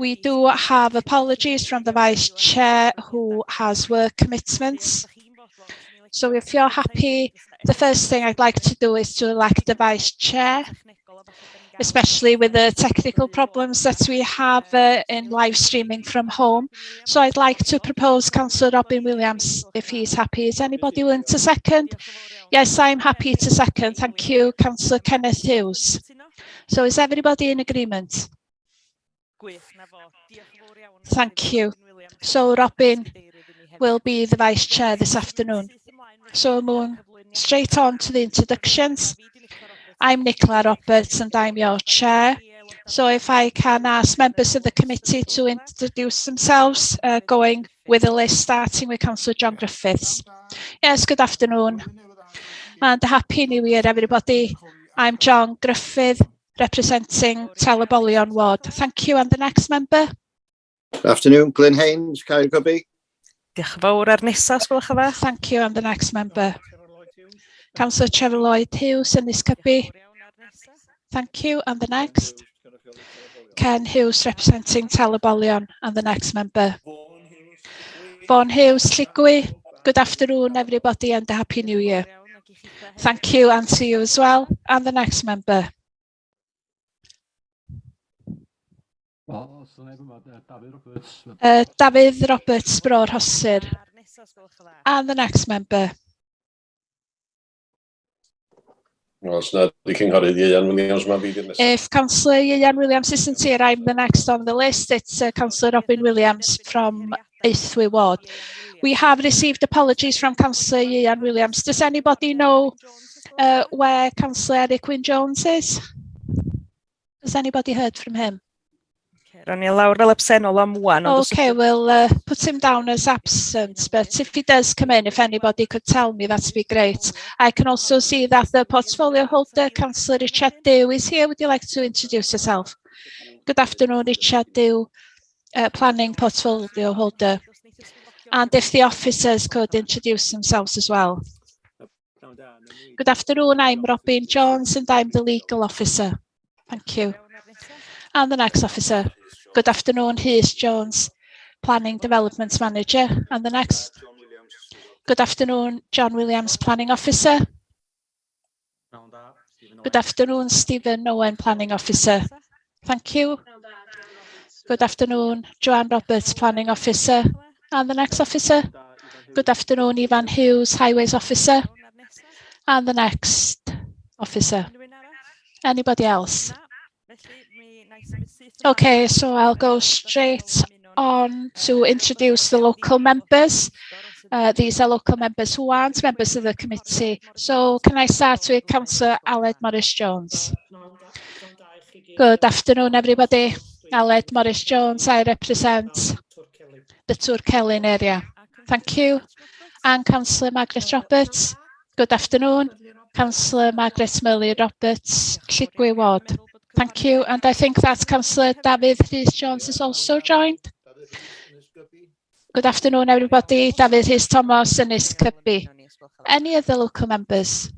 We do have apologies from the Vice Chair who has work commitments. So if you're happy, the first thing I'd like to do is to elect the Vice Chair, especially with the technical problems that we have in live streaming from home. So I'd like to propose Councillor Robin Williams, if he's happy. Is anybody willing to second? Yes, I'm happy to second. Thank you, Councillor Kenneth Hughes. So is everybody in agreement? Thank you. So Robin will be the Vice Chair this afternoon. So moving straight on to the introductions. I'm Nicola Roberts and I'm your Chair. So if I can ask members of the committee to introduce themselves, going with a list starting with Councillor John Griffiths. Yes, good afternoon and a Happy New Year everybody. I'm John Griffith, representing Telebolion Ward. Thank you, and the next member. Good afternoon, Glyn Haynes, Caergybi. Diolch yn fawr ar nesaf, sgwylwch yn dda. Thank you, and the next member. Councillor Trevor Lloyd Hughes, Ynys Cybi. Thank you, and the next. Ken Hughes, representing Telebolion, and the next member. Vaughan Hughes, Lligwy. Good afternoon, everybody, and a Happy New Year. Thank you, and to you as well, and the next member. David Roberts, Bror Hosir, and the next member. If Councillor Ian Williams isn't here, I'm the next on the list. It's Councillor Robin Williams from Eithwy Ward. We have received apologies from Councillor Ian Williams. Does anybody know where Councillor Eric Wyn-Jones is? Has anybody heard from him? Okay, we'll put him down as absent, but if he does come in, if anybody could tell me, that'd be great. I can also see that the portfolio holder, Councillor Richard Dew, is here. Would you like to introduce yourself? Good afternoon, Richard Dew, planning portfolio holder. And if the officers could introduce themselves as well. Good afternoon, I'm Robin Jones and I'm the legal officer. Thank you. And the next officer. Good afternoon, here's Jones, Planning Development Manager. And the next. Good afternoon, John Williams, Planning Officer. Good afternoon, Stephen Owen, Planning Officer. Thank you. Good afternoon, Joanne Roberts, Planning Officer. And the next officer. Good afternoon, Ivan Hughes, Highways Officer. And the next officer. Anybody else? Okay, so I'll go straight on to introduce the local members. These are local members who aren't members of the committee. So can I start with Councillor Aled Morris-Jones? Good afternoon, everybody. Aled Morris-Jones, I represent the Twrcelyn area. Thank you. And Councillor Margaret Roberts. Good afternoon. Councillor Margaret Murley-Roberts, Lligwy Ward. Thank you. And I think that Councillor David Rhys-Jones is also joined. Good afternoon, everybody. David Rhys-Thomas, Ynys Cybi. Any other local members?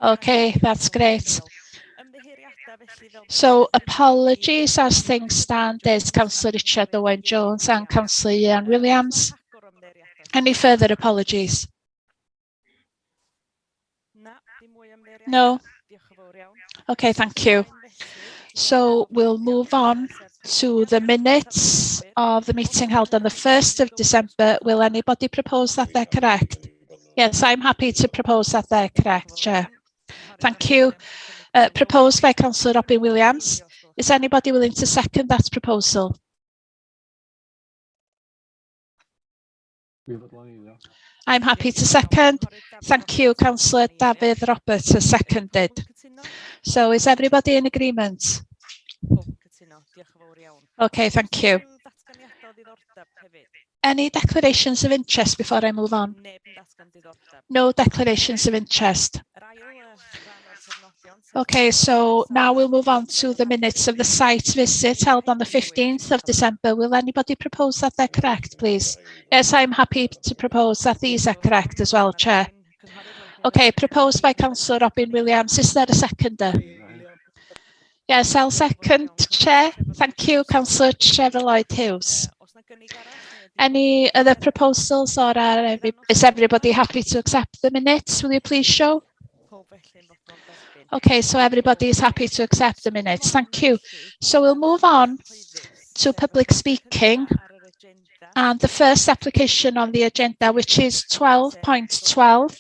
Okay, that's great. So apologies as things stand. There's Councillor Richard Owen-Jones and Councillor Ian Williams. Any further apologies? No? Okay, thank you. So we'll move on to the minutes of the meeting held on the 1st of December. Will anybody propose that they're correct? Yes, I'm happy to propose that they're correct, Chair. Thank you. Proposed by Councillor Robin Williams. Is anybody willing to second that proposal? I'm happy to second. Thank you, Councillor David Roberts has seconded. So is everybody in agreement? Okay, thank you. Any declarations of interest before I move on? No declarations of interest. Okay, so now we'll move on to the minutes of the site visit held on the 15th of December. Will anybody propose that they're correct, please? Yes, I'm happy to propose that these are correct as well, Chair. Okay, proposed by Councillor Robin Williams. Is there a seconder? Yes, I'll second, Chair. Thank you, Councillor Trevor Lloyd-Hughes. Any other proposals, or is everybody happy to accept the minutes? Will you please show? Okay, so everybody is happy to accept the minutes. Thank you. So we'll move on to public speaking, and the first application on the agenda, which is 12.12,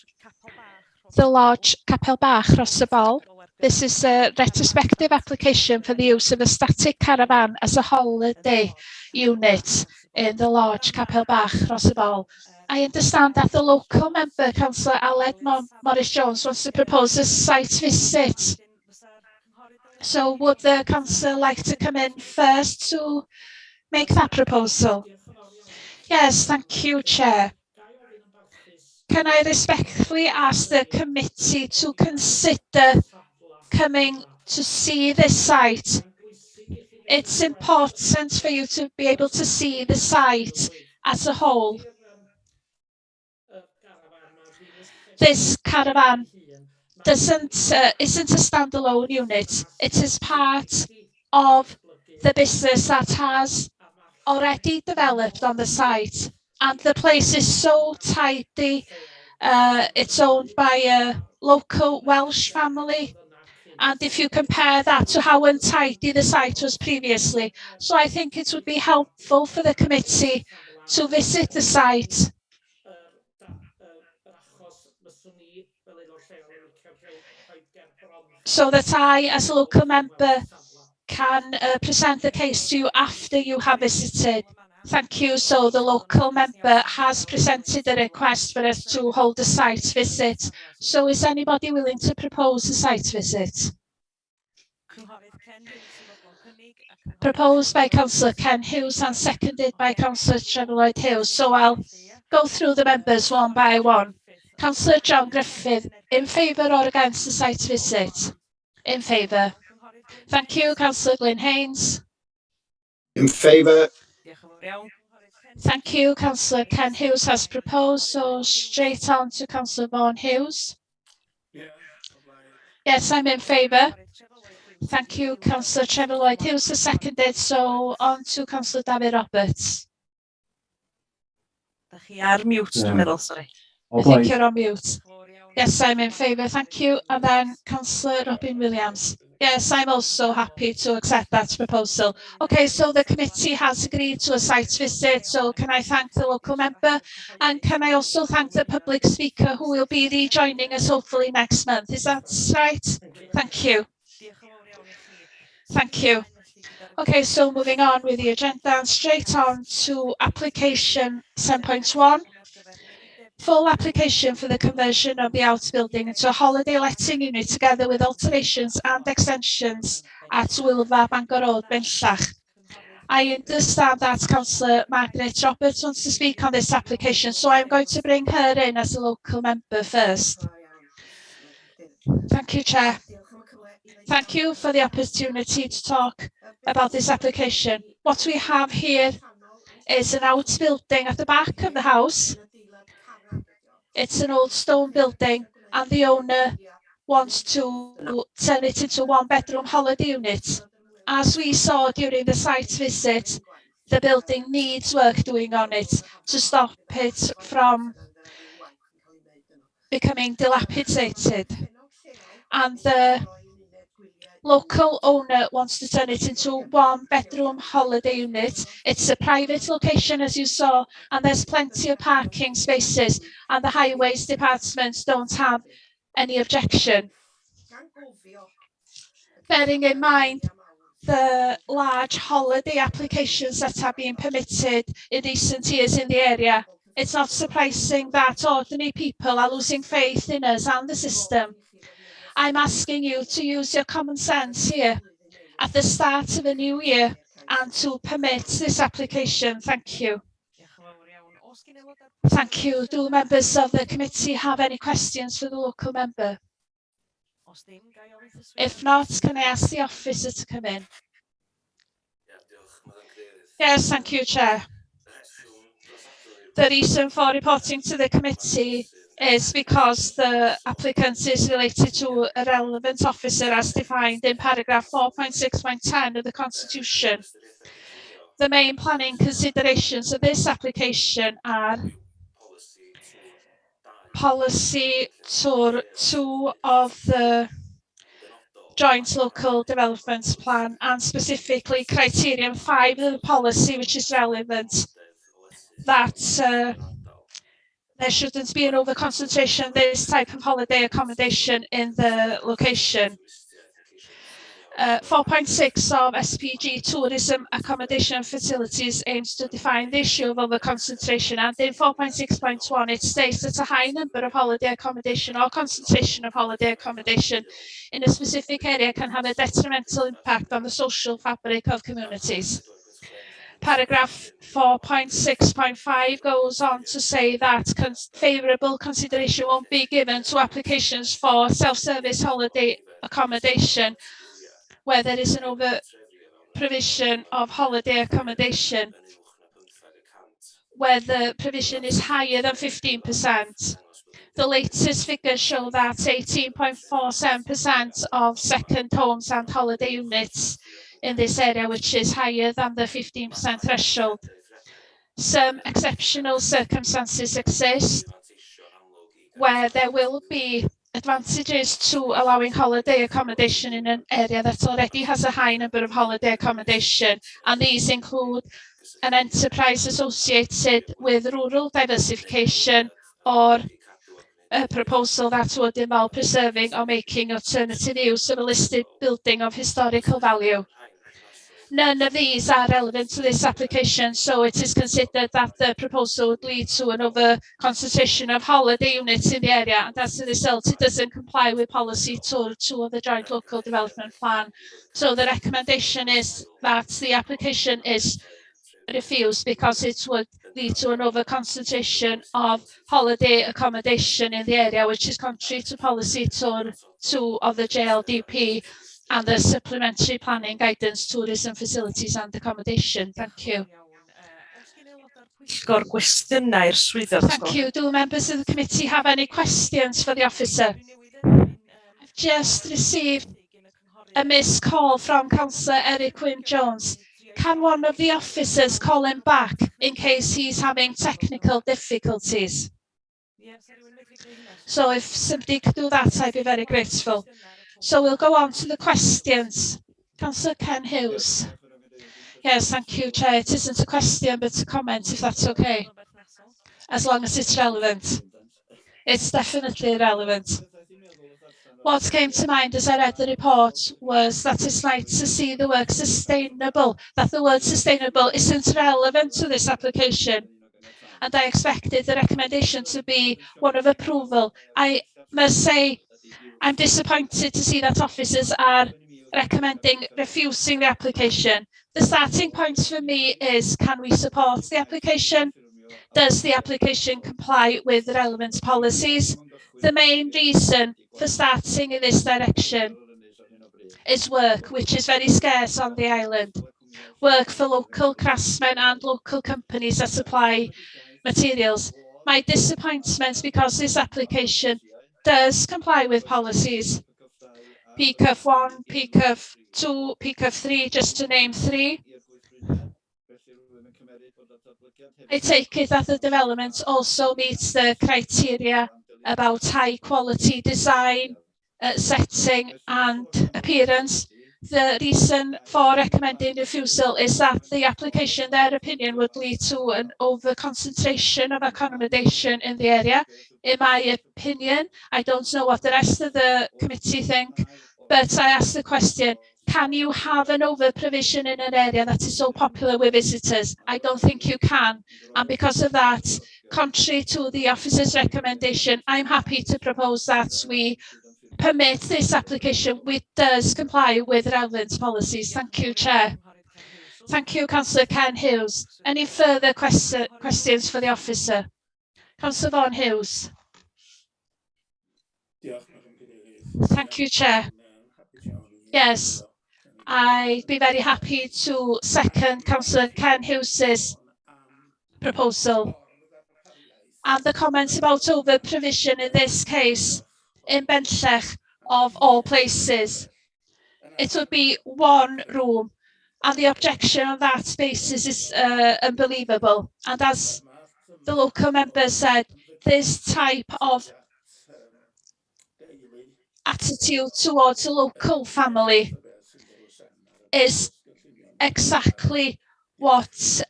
the Lodge Capel Bach, Rosabol. This is a retrospective application for the use of a static caravan as a holiday unit in the Lodge Capel Bach, Rosabol. I understand that the local member, Councillor Aled Morris-Jones, wants to propose a site visit. So would the councillor like to come in first to make that proposal? Yes, thank you, Chair. Can I respectfully ask the committee to consider coming to see this site? It's important for you to be able to see the site as a whole. This caravan isn't a standalone unit. It is part of the business that has already developed on the site, and the place is so tidy. It's owned by a local Welsh family, and if you compare that to how untidy the site was previously, so I think it would be helpful for the committee to visit the site so that I, as a local member, can present the case to you after you have visited. Thank you. So the local member has presented a request for us to hold a site visit. So is anybody willing to propose a site visit? Proposed by Councillor Ken Hughes and seconded by Councillor Trevor Lloyd-Hughes. So I'll go through the members one by one. Councillor John Griffith, in favour or against the site visit? In favour. Thank you. Councillor Glyn Haynes. In favour. Thank you. Councillor Ken Hughes has proposed, so straight on to Councillor Vaughan Hughes. Yes, I'm in favour. Thank you. Councillor Trevor Lloyd-Hughes has seconded, so on to Councillor David Roberts. Sorry. I think you're on mute. Yes, I'm in favour. Thank you. And then Councillor Robin Williams. Yes, I'm also happy to accept that proposal. Okay, so the committee has agreed to a site visit, so can I thank the local member, and can I also thank the public speaker who will be rejoining us hopefully next month. Is that right? Thank you. Thank you. Okay, so moving on with the agenda and straight on to application 7.1. Full application for the conversion of the outbuilding into a holiday letting unit together with alterations and extensions at Wilfa, Bangor Road, Benllach. I understand that Councillor Margaret Roberts wants to speak on this application, so I'm going to bring her in as a local member first. Thank you, Chair. Thank you for the opportunity to talk about this application. What we have here is an outbuilding at the back of the house. It's an old stone building, and the owner wants to turn it into a one-bedroom holiday unit. As we saw during the site visit, the building needs work doing on it to stop it from becoming dilapidated. And the local owner wants to turn it into a one-bedroom holiday unit. It's a private location, as you saw, and there's plenty of parking spaces, and the highways department don't have any objection. Bearing in mind the large holiday applications that have been permitted in recent years in the area, it's not surprising that ordinary people are losing faith in us and the system. I'm asking you to use your common sense here at the start of a new year and to permit this application. Thank you. Thank you. Do members of the committee have any questions for the local member? If not, can I ask the officer to come in? Yes, thank you, Chair. The reason for reporting to the committee is because the applicant is related to a relevant officer as defined in paragraph 4.6.10 of the Constitution. The main planning considerations of this application are policy tour 2 of the Joint Local Development Plan, and specifically criterion 5 of the policy, which is relevant, that there shouldn't be an over-concentration of this type of holiday accommodation in the location. 4.6 of SPG Tourism Accommodation Facilities aims to define the issue of over-concentration, and in 4.6.1 it states that a high number of holiday accommodation or concentration of holiday accommodation in a specific area can have a detrimental impact on the social fabric of communities. Paragraph 4.6.5 goes on to say that favourable consideration won't be given to applications for self-service holiday accommodation where there is an over provision of holiday accommodation, where the provision is higher than 15%. The latest figures show that 18.47% of second homes and holiday units in this area, which is higher than the 15% threshold. Some exceptional circumstances exist where there will be advantages to allowing holiday accommodation in an area that already has a high number of holiday accommodation, and these include an enterprise associated with rural diversification or a proposal that would involve preserving or making alternative use of a listed building of historical value. None of these are relevant to this application, so it is considered that the proposal would lead to an over-concentration of holiday units in the area, and as a result, it doesn't comply with policy tour 2 of the Joint Local Development Plan. So the recommendation is that the application is refused because it would lead to an over-concentration of holiday accommodation in the area, which is contrary to policy tour 2 of the JLDP and the supplementary planning guidance, tourism facilities and accommodation. Thank you. Thank you. Do members of the committee have any questions for the officer? I've just received a missed call from Councillor Eric Wynne-Jones. Can one of the officers call him back in case he's having technical difficulties? So if somebody could do that, I'd be very grateful. So we'll go on to the questions. Councillor Ken Hughes. Yes, thank you, Chair. It isn't a question, but a comment, if that's okay. As long as it's relevant. It's definitely relevant. What came to mind as I read the report was that it's nice to see the word sustainable, that the word sustainable isn't relevant to this application. And I expected the recommendation to be one of approval. I must say, I'm disappointed to see that officers are recommending refusing the application. The starting point for me is, can we support the application? Does the application comply with the relevant policies? The main reason for starting in this direction is work, which is very scarce on the island. Work for local craftsmen and local companies that supply materials. My disappointment because this application does comply with policies. PCF 1, PCF 2, PCF 3, just to name 3. I take it that the development also meets the criteria about high quality design, setting and appearance. The reason for recommending refusal is that the application, their opinion, would lead to an over-concentration of accommodation in the area. In my opinion, I don't know what the rest of the committee think, but I ask the question, can you have an over-provision in an area that is so popular with visitors? I don't think you can. And because of that, contrary to the officer's recommendation, I'm happy to propose that we permit this application, which does comply with relevant policies. Thank you, Chair. Thank you, Councillor Ken Hughes. Any further questions for the officer? Councillor Vaughan Hughes. Thank you, Chair. Yes, I'd be very happy to second Councillor Ken Hughes's proposal. And the comment about over provision in this case, in Benllech of all places, it would be one room, and the objection on that basis is unbelievable. And as the local member said, this type of attitude towards a local family is exactly what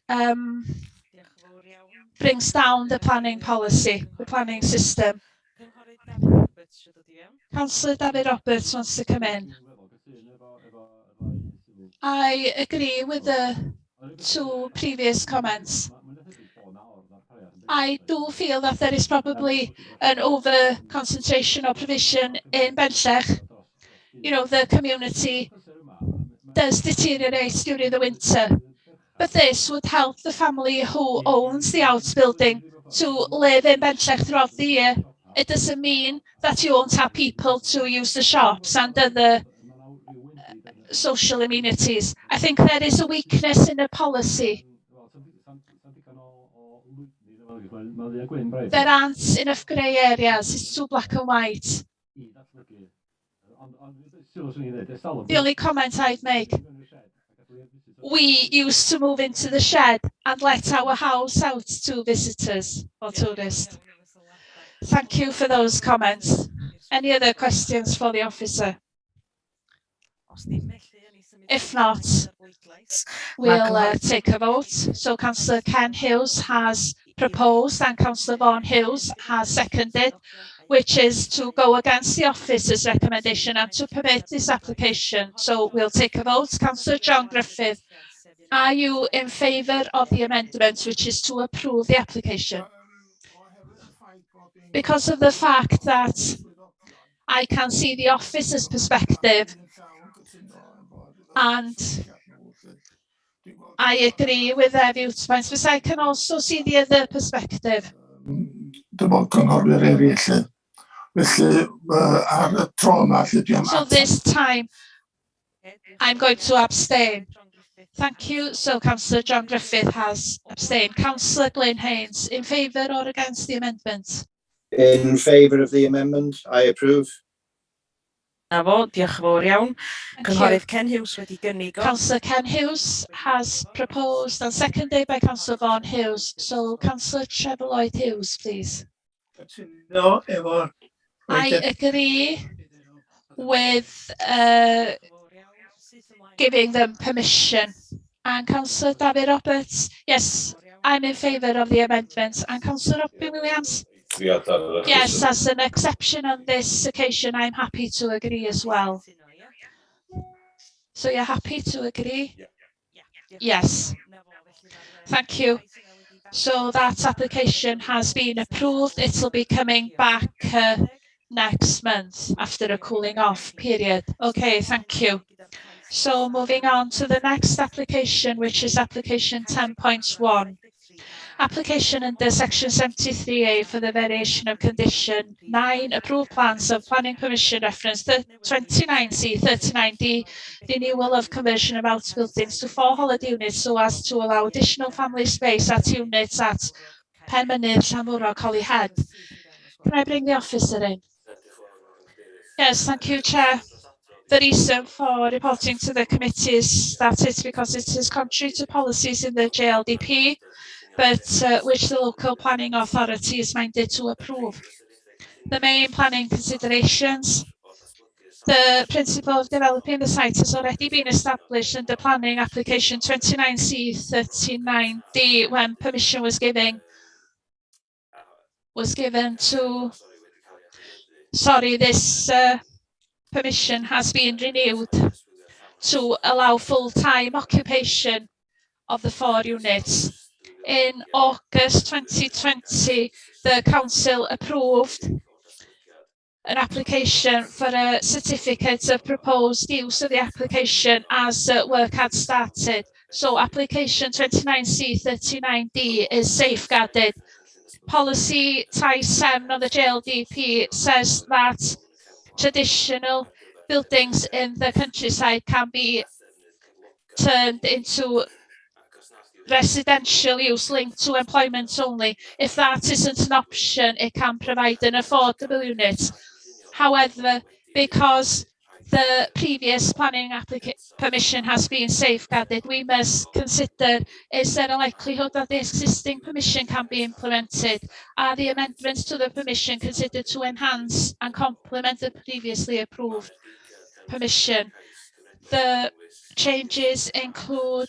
brings down the planning policy, the planning system. Councillor David Roberts wants to come in. I agree with the two previous comments. I do feel that there is probably an over-concentration of provision in Benllech. You know, the community does deteriorate during the winter, but this would help the family who owns the outbuilding to live in Benllech throughout the year. It doesn't mean that you won't have people to use the shops and other social amenities. I think there is a weakness in the policy. There aren't enough grey areas, it's too black and white. The only comment I'd make, we used to move into the shed and let our house out to visitors or tourists. Thank you for those comments. Any other questions for the officer? If not, we'll take a vote. So Councillor Ken Hughes has proposed and Councillor Vaughan Hughes has seconded, which is to go against the officer's recommendation and to permit this application. So we'll take a vote. Councillor John Griffith, are you in favour of the amendment, which is to approve the application? Because of the fact that I can see the officer's perspective, and I agree with their viewpoints, but I can also see the other perspective. So this time, I'm going to abstain. Thank you. So Councillor John Griffith has abstained. Councillor Glyn Haynes, in favour or against the amendment? In favour of the amendment, I approve. Councillor Ken Hughes has proposed and seconded by Councillor Vaughan Hughes. So Councillor Trevor Lloyd Hughes, please. I agree with giving them permission. And Councillor David Roberts, yes, I'm in favour of the amendment. And Councillor Robin Williams? Yes, as an exception on this occasion, I'm happy to agree as well. So you're happy to agree? Yes. Thank you. So that application has been approved. It'll be coming back next month after a cooling off period. Okay, thank you. So moving on to the next application, which is application 10.1. Application under section 73A for the variation of condition 9, approved plans of planning permission reference 29C, 39D, renewal of conversion of outbuildings to 4 holiday units so as to allow additional family space at units at Penmynydd, Llanfwrog, Holyhead. Can I bring the officer in? Yes, thank you, Chair. The reason for reporting to the committee is that it's because it is contrary to policies in the JLDP, but which the local planning authority is minded to approve. The main planning considerations: the principle of developing the site has already been established under planning application 29C 39D when permission was given to, this permission has been renewed to allow full-time occupation of the 4 units. In August 2020, the Council approved an application for a certificate of proposed use of the application as work had started. So application 29C 39D is safeguarded. Policy type 7 of the JLDP says that traditional buildings in the countryside can be turned into residential use linked to employment only. If that isn't an option, it can provide an affordable unit. However, because the previous planning permission has been safeguarded, we must consider, is there a likelihood that the existing permission can be implemented? Are the amendments to the permission considered to enhance and complement the previously approved permission? The changes include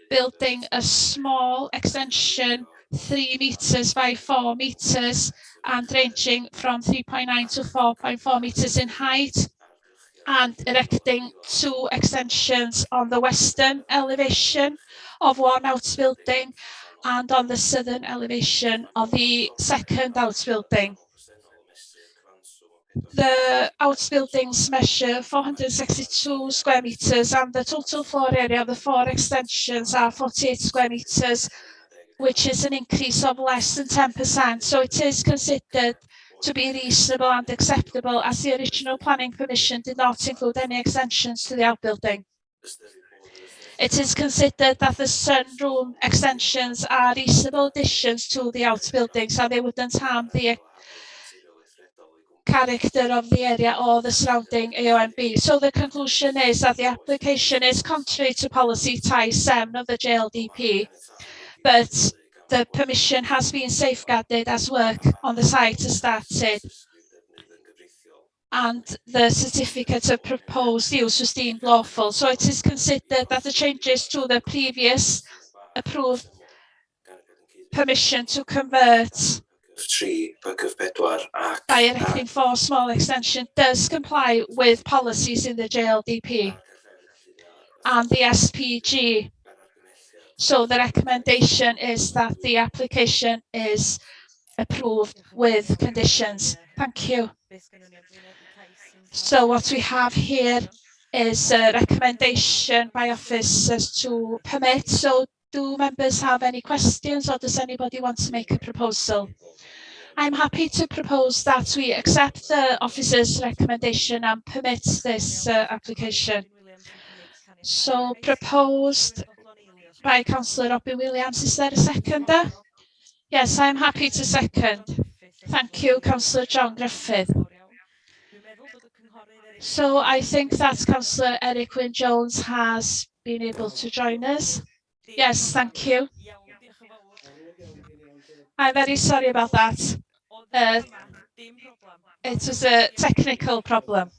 building a small extension 3 meters by 4 meters and ranging from 3.9 to 4.4 meters in height, and erecting 2 extensions on the western elevation of one outbuilding and on the southern elevation of the second outbuilding. The outbuildings measure 462 square meters and the total floor area of the 4 extensions are 48 square meters, which is an increase of less than 10%. So it is considered to be reasonable and acceptable, as the original planning permission did not include any extensions to the outbuilding. It is considered that the sunroom extensions are reasonable additions to the outbuildings and they wouldn't harm the character of the area or the surrounding AONB. So the conclusion is that the application is contrary to policy tie 7 of the JLDP, but the permission has been safeguarded as work on the site has started and the certificate of proposed use was deemed lawful. So it is considered that the changes to the previous approved permission to convert by erecting 4 small extensions does comply with policies in the JLDP and the SPG. So the recommendation is that the application is approved with conditions. Thank you. So what we have here is a recommendation by officers to permit. So do members have any questions or does anybody want to make a proposal? I'm happy to propose that we accept the officer's recommendation and permit this application. So proposed by Councillor Robin Williams. Is there a seconder? Yes, I'm happy to second. Thank you, Councillor John Griffith. So I think that Councillor Eric Wyn-Jones has been able to join us. Yes, thank you. I'm very sorry about that. It was a technical problem.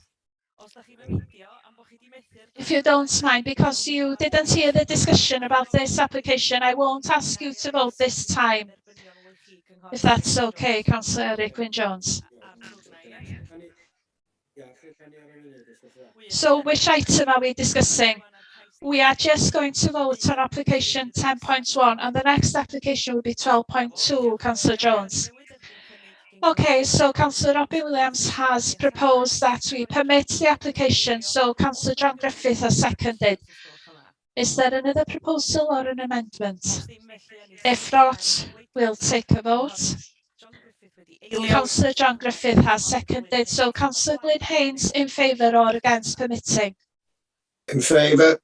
If you don't mind, because you didn't hear the discussion about this application, I won't ask you to vote this time. If that's okay, Councillor Eric Wyn-Jones. So which item are we discussing? We are just going to vote on application 10.1 and the next application will be 12.2, Councillor Jones. Okay, so Councillor Robin Williams has proposed that we permit the application, so Councillor John Griffith has seconded. Is there another proposal or an amendment? If not, we'll take a vote. Councillor John Griffith has seconded, so Councillor Glyn Haynes in favour or against permitting? In favour.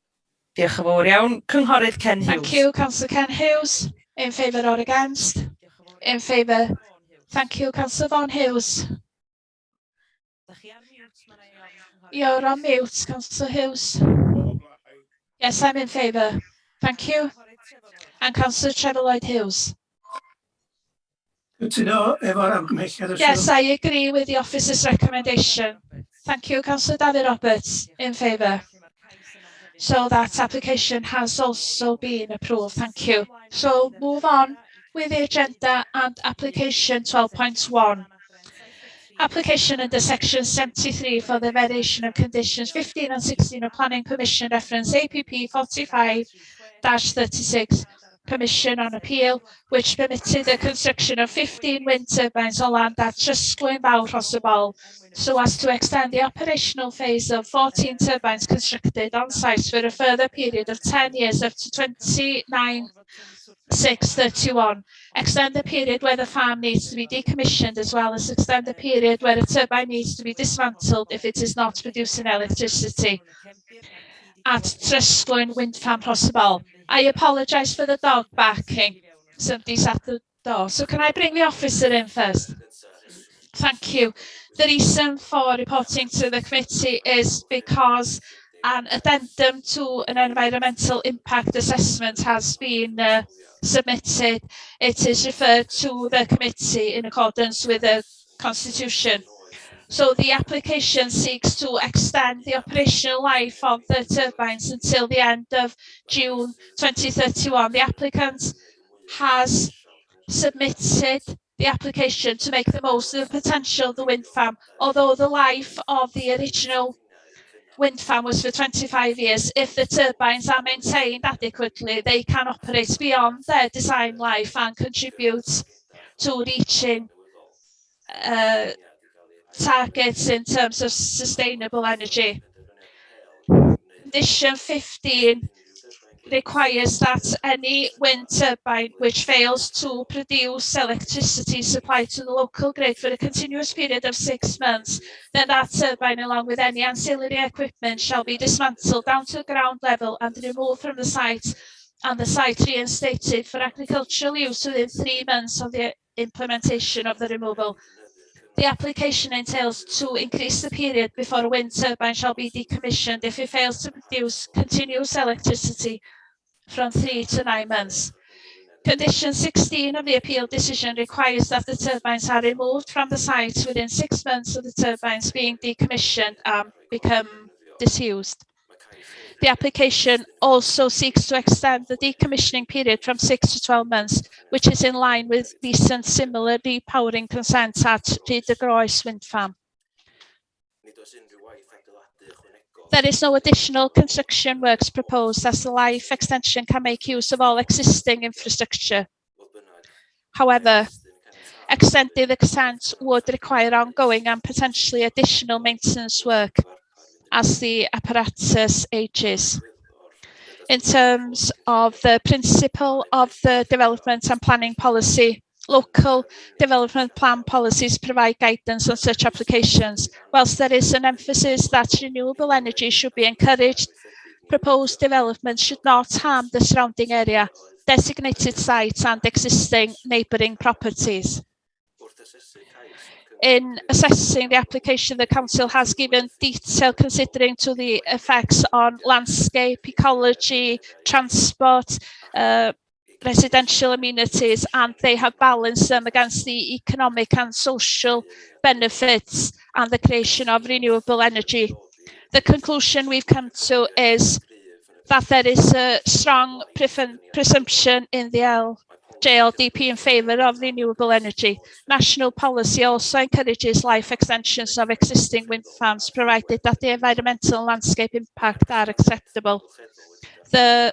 Diolch yn fawr iawn. Cynghorydd Ken Hughes. Thank you, Councillor Ken Hughes. In favour or against? In favour. Thank you, Councillor Vaughan Hughes. You're on mute, Councillor Hughes. Yes, I'm in favour. Thank you. And Councillor Trevor Lloyd Hughes. Yes, I agree with the officer's recommendation. Thank you, Councillor David Roberts. In favour. So that application has also been approved. Thank you. So move on with the agenda and application 12.1. Application under section 73 for the variation of conditions 15 and 16 of planning permission reference APP 45-36 permission on appeal, which permitted the construction of 15 wind turbines on land at Trysgwyn Fawr Rhosybol, so as to extend the operational phase of 14 turbines constructed on site for a further period of 10 years up to 29/6/31. Extend the period where the farm needs to be decommissioned, as well as extend the period where a turbine needs to be dismantled if it is not producing electricity at Trysgwyn Wind Farm Rhosybol, I apologise for the dog barking. Somebody's at the door. So can I bring the officer in first? Thank you. The reason for reporting to the committee is because an addendum to an environmental impact assessment has been submitted. It is referred to the committee in accordance with the Constitution. So the application seeks to extend the operational life of the turbines until the end of June 2031. The applicant has submitted the application to make the most of the potential of the wind farm. Although the life of the original wind farm was for 25 years, if the turbines are maintained adequately, they can operate beyond their design life and contribute to reaching targets in terms of sustainable energy. Condition 15 requires that any wind turbine which fails to produce electricity supplied to the local grid for a continuous period of 6 months, then that turbine, along with any ancillary equipment, shall be dismantled down to ground level and removed from the site, and the site reinstated for agricultural use within 3 months of the implementation of the removal. The application entails to increase the period before a wind turbine shall be decommissioned if it fails to produce continuous electricity from 3 to 9 months. Condition 16 of the appeal decision requires that the turbines are removed from the site within 6 months of the turbines being decommissioned and become disused. The application also seeks to extend the decommissioning period from 6 to 12 months, which is in line with recent similar repowering consents at Rhyd y Groes wind farm. There is no additional construction works proposed, as the life extension can make use of all existing infrastructure. However, extending the consent would require ongoing and potentially additional maintenance work as the apparatus ages. In terms of the principle of the development and planning policy, local development plan policies provide guidance on such applications. Whilst there is an emphasis that renewable energy should be encouraged, proposed development should not harm the surrounding area, designated sites and existing neighbouring properties. In assessing the application, the Council has given detailed considering to the effects on landscape, ecology, transport, residential amenities, and they have balanced them against the economic and social benefits and the creation of renewable energy. The conclusion we've come to is that there is a strong presumption in the JLDP in favour of renewable energy. National policy also encourages life extensions of existing wind farms, provided that the environmental and landscape impact are acceptable. The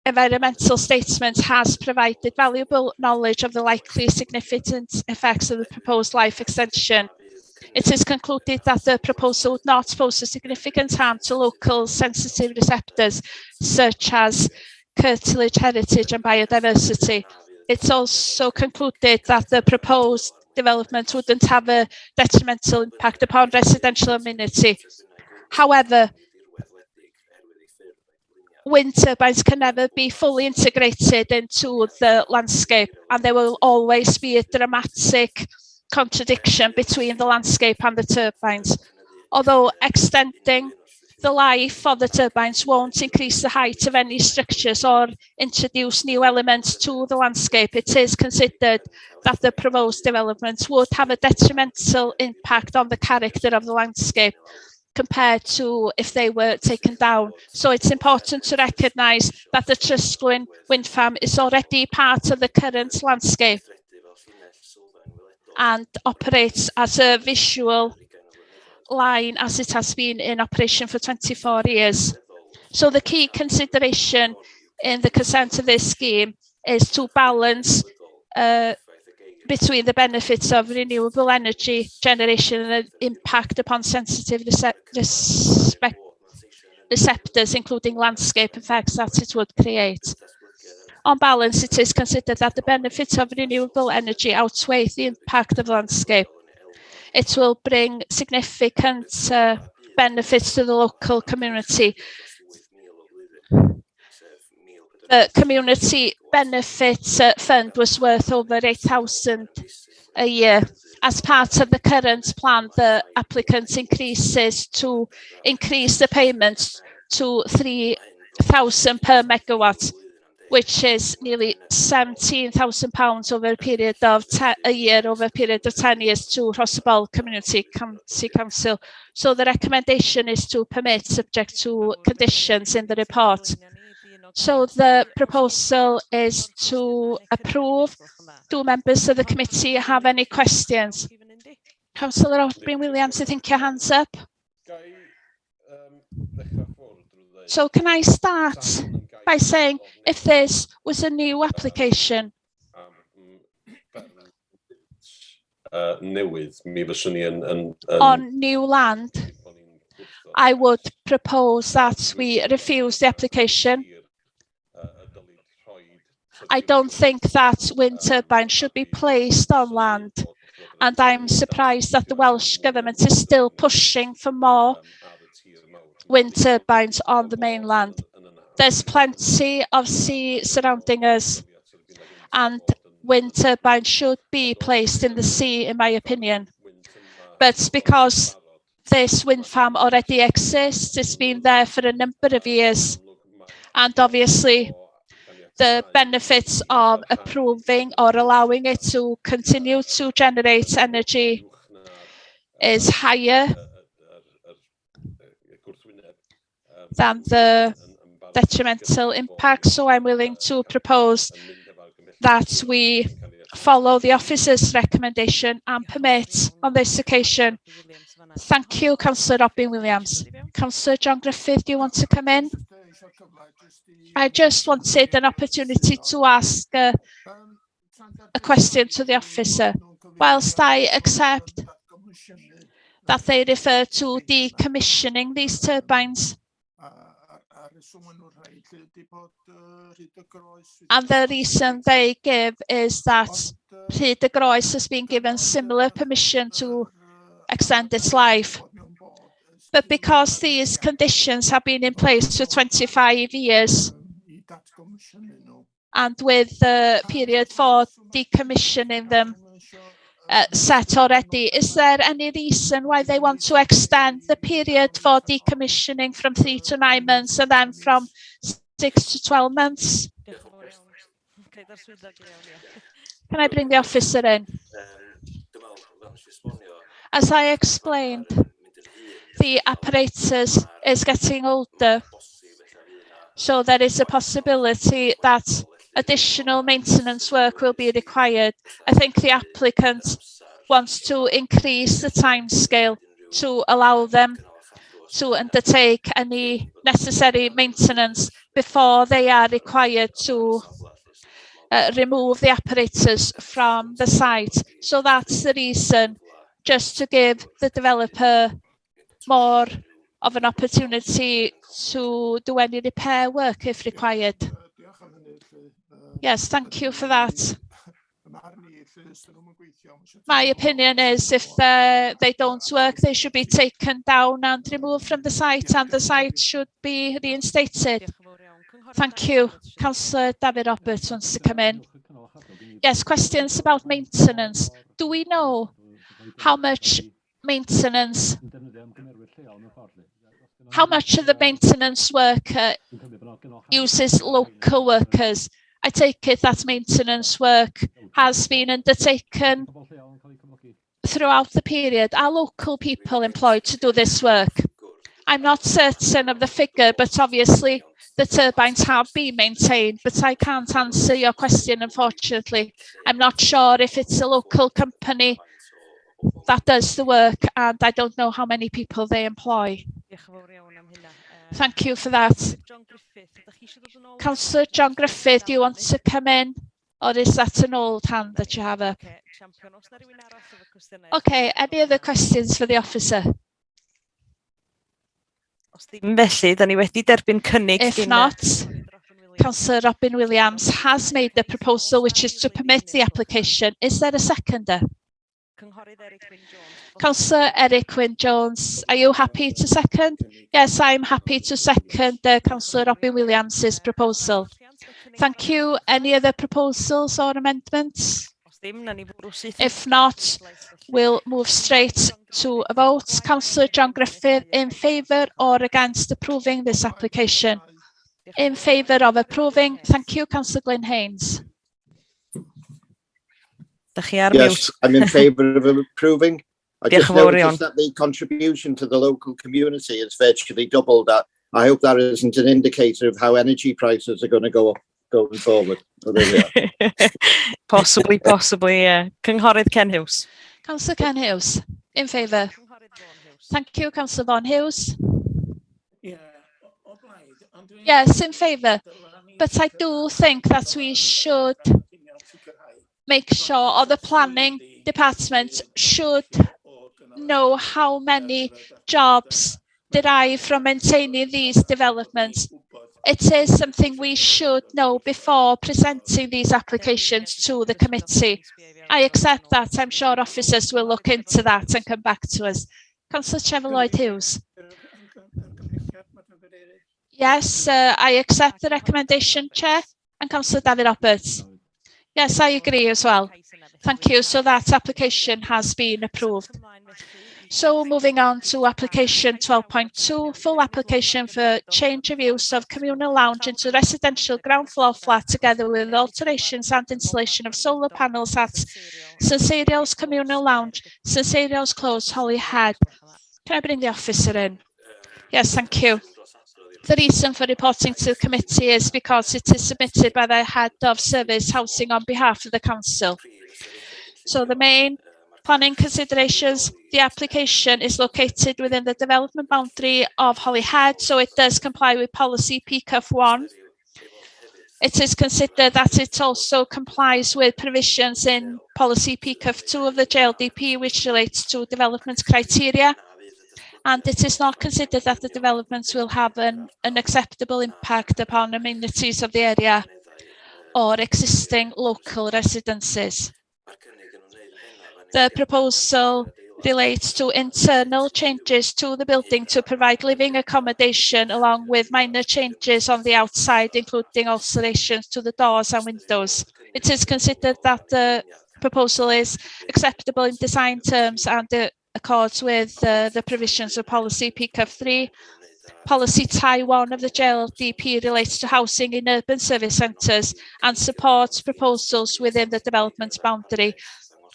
environmental statement has provided valuable knowledge of the likely significant effects of the proposed life extension. It is concluded that the proposal would not pose a significant harm to local sensitive receptors, such as curtilage heritage and biodiversity. It's also concluded that the proposed development wouldn't have a detrimental impact upon residential amenity. However, wind turbines can never be fully integrated into the landscape, and there will always be a dramatic contradiction between the landscape and the turbines. Although extending the life of the turbines won't increase the height of any structures or introduce new elements to the landscape, it is considered that the proposed development would have a detrimental impact on the character of the landscape compared to if they were taken down. So it's important to recognise that the Trysgwyn wind farm is already part of the current landscape and operates as a visual line as it has been in operation for 24 years. So the key consideration in the consent of this scheme is to balance between the benefits of renewable energy generation and the impact upon sensitive receptors, including landscape effects that it would create. On balance, it is considered that the benefits of renewable energy outweigh the impact of the landscape. It will bring significant benefits to the local community. The community benefit fund was worth over 8,000 a year. As part of the current plan, the applicant increase the payments to 3,000 per megawatt, which is nearly £17,000 over a period of a year over a period of 10 years to Rosabal Community Council. So the recommendation is to permit subject to conditions in the report. So the proposal is to approve. Do members of the committee have any questions? Councillor O'Brien-Williams, I think your hand's up. So can I start by saying, if this was a new application, on new land, I would propose that we refuse the application. I don't think that wind turbines should be placed on land, and I'm surprised that the Welsh Government is still pushing for more wind turbines on the mainland. There's plenty of sea surrounding us, and wind turbines should be placed in the sea, in my opinion. But because this wind farm already exists, it's been there for a number of years, and obviously the benefits of approving or allowing it to continue to generate energy is higher than the detrimental impact. So I'm willing to propose that we follow the officer's recommendation and permit on this occasion. Thank you, Councillor O'Brien-Williams. Councillor John Griffith, do you want to come in? I just wanted an opportunity to ask a question to the officer. Whilst I accept that they refer to decommissioning these turbines, and the reason they give is that Rhyd y Groes has been given similar permission to extend its life. But because these conditions have been in place for 25 years, and with the period for decommissioning them set already, is there any reason why they want to extend the period for decommissioning from 3 to 9 months and then from 6 to 12 months? Can I bring the officer in? As I explained, the apparatus is getting older, so there is a possibility that additional maintenance work will be required. I think the applicant wants to increase the timescale to allow them to undertake any necessary maintenance before they are required to remove the apparatus from the site. So that's the reason, just to give the developer more of an opportunity to do any repair work if required. Yes, thank you for that. My opinion is if they don't work, they should be taken down and removed from the site, and the site should be reinstated. Thank you. Councillor David Roberts wants to come in. Yes, questions about maintenance. Do we know how much maintenance, how much of the maintenance work uses local workers? I take it that maintenance work has been undertaken throughout the period. Are local people employed to do this work? I'm not certain of the figure, but obviously the turbines have been maintained, but I can't answer your question, unfortunately. I'm not sure if it's a local company that does the work, and I don't know how many people they employ. Thank you for that. Councillor John Griffith, do you want to come in, or is that an old hand that you have up? Okay, any other questions for the officer? If not, Councillor O'Brien-Williams has made the proposal, which is to permit the application. Is there a seconder? Councillor Eric Wynne-Jones, are you happy to second? Yes, I'm happy to second Councillor O'Brien-Williams's proposal. Thank you. Any other proposals or amendments? If not, we'll move straight to a vote. Councillor John Griffith, in favour or against approving this application? In favour of approving. Thank you. Councillor Glyn Haynes. Yes, I'm in favour of approving. I just noticed that the contribution to the local community is virtually double that. I hope that isn't an indicator of how energy prices are going to go up going forward. Oh, there we are. Possibly, yeah. Cynghorydd Ken Hughes. Councillor Ken Hughes, in favour. Thank you. Councillor Vaughan Hughes. Yes, in favour. But I do think that we should make sure, or the planning department should know how many jobs derive from maintaining these developments. It is something we should know before presenting these applications to the committee. I accept that. I'm sure officers will look into that and come back to us. Councillor Trevor Lloyd Hughes. Yes, I accept the recommendation, Chair. And Councillor David Roberts. Yes, I agree as well. Thank you. So that application has been approved. So moving on to application 12.2, full application for change of use of communal lounge into residential ground floor flat together with alterations and installation of solar panels at St Cyriel's Communal Lounge, St Cyriel's Close, Holyhead. Can I bring the officer in? Yes, thank you. The reason for reporting to the committee is because it is submitted by the head of service housing on behalf of the council. So the main planning considerations, the application is located within the development boundary of Holyhead, so it does comply with policy PCUF 1. It is considered that it also complies with provisions in policy PCUF 2 of the JLDP, which relates to development criteria. And it is not considered that the developments will have an acceptable impact upon amenities of the area or existing local residences. The proposal relates to internal changes to the building to provide living accommodation along with minor changes on the outside, including alterations to the doors and windows. It is considered that the proposal is acceptable in design terms and accords with the provisions of policy PCUF 3. Policy TIE 1 of the JLDP relates to housing in urban service centres and supports proposals within the development boundary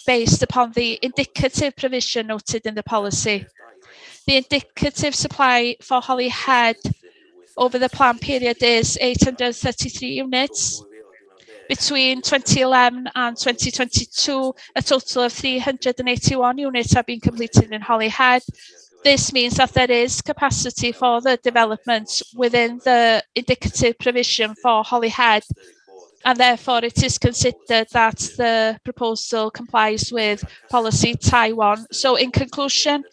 based upon the indicative provision noted in the policy. The indicative supply for Holyhead over the plan period is 833 units. Between 2011 and 2022, a total of 381 units have been completed in Holyhead. This means that there is capacity for the development within the indicative provision for Holyhead, and therefore it is considered that the proposal complies with policy TIE 1. So in conclusion,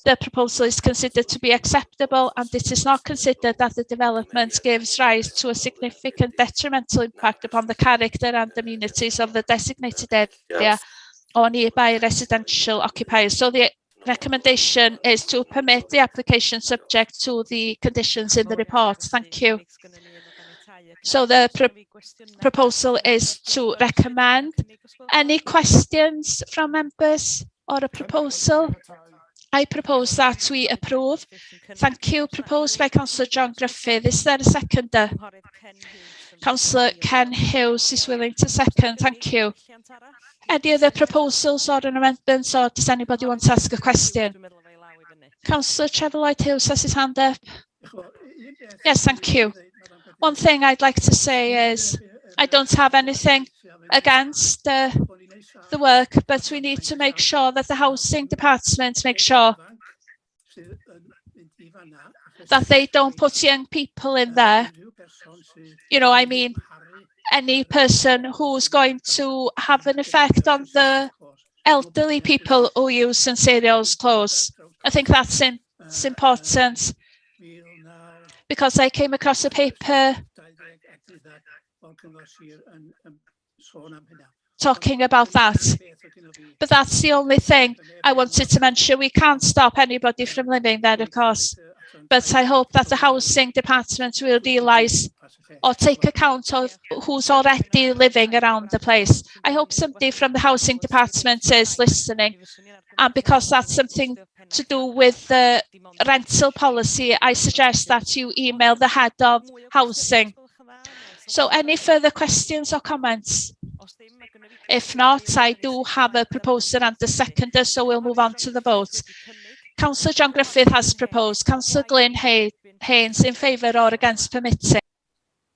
the proposal is considered to be acceptable, and it is not considered that the development gives rise to a significant detrimental impact upon the character and amenities of the designated area or nearby residential occupiers. So the recommendation is to permit the application subject to the conditions in the report. Thank you. So the proposal is to recommend. Any questions from members or a proposal? I propose that we approve. Thank you. Proposed by Councillor John Griffith. Is there a seconder? Councillor Ken Hughes is willing to second. Thank you. Any other proposals or amendments, or does anybody want to ask a question? Councillor Trevor Lloyd Hughes has his hand up. Yes, thank you. One thing I'd like to say is I don't have anything against the work, but we need to make sure that the housing department make sure that they don't put young people in there. You know, I mean, any person who's going to have an effect on the elderly people who use St Cyriel's Close. I think that's important, because I came across a paper talking about that. But that's the only thing I wanted to mention. We can't stop anybody from living there, of course. but I hope that the housing department will realise or take account of who's already living around the place. I hope somebody from the housing department is listening, and because that's something to do with the rental policy, I suggest that you email the head of housing. So any further questions or comments? If not, I do have a proposer and a seconder, so we'll move on to the vote. Councillor John Griffith has proposed. Councillor Glyn Haynes, in favour or against permitting?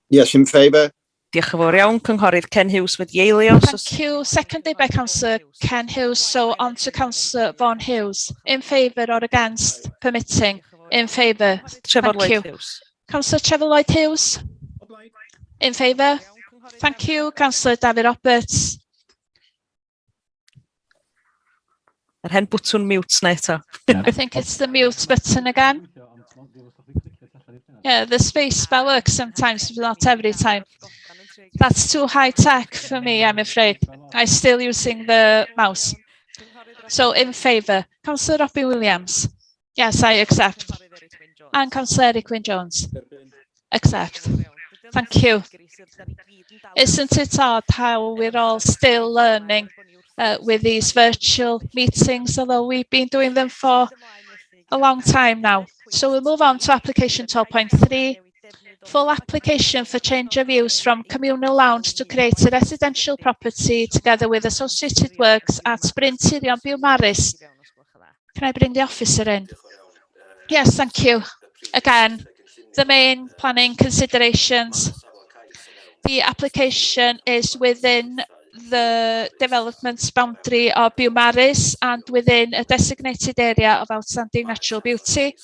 Yes, in favour. Diolch yn fawr iawn, Cynghorydd Ken Hughes wedi eilio. Thank you. Seconded by Councillor Ken Hughes. So on to Councillor Vaughan Hughes. In favour or against permitting? In favour. Trevor Thank you. Lloyd Hughes. Councillor Trevor Lloyd Hughes. In favour. Thank you. Councillor David Roberts. Yr hen bwtwn mute na eto. I think it's the mute button again. Yeah, the space bar works sometimes, but not every time. That's too high tech for me, I'm afraid. I'm still using the mouse. So in favour, Councillor Robbie Williams. Yes, I accept. And Councillor Eric Wyn-Jones. Accept. Thank you. Isn't it odd how we're all still learning with these virtual meetings, although we've been doing them for a long time now. So we'll move on to application 12.3. Full application for change of use from communal lounge to create a residential property together with associated works at Bryn Syrian, Bumati. Can I bring the officer in? Yes, thank you. Again, the main planning considerations. The application is within the development boundary of Bumati and within a designated area of outstanding natural beauty.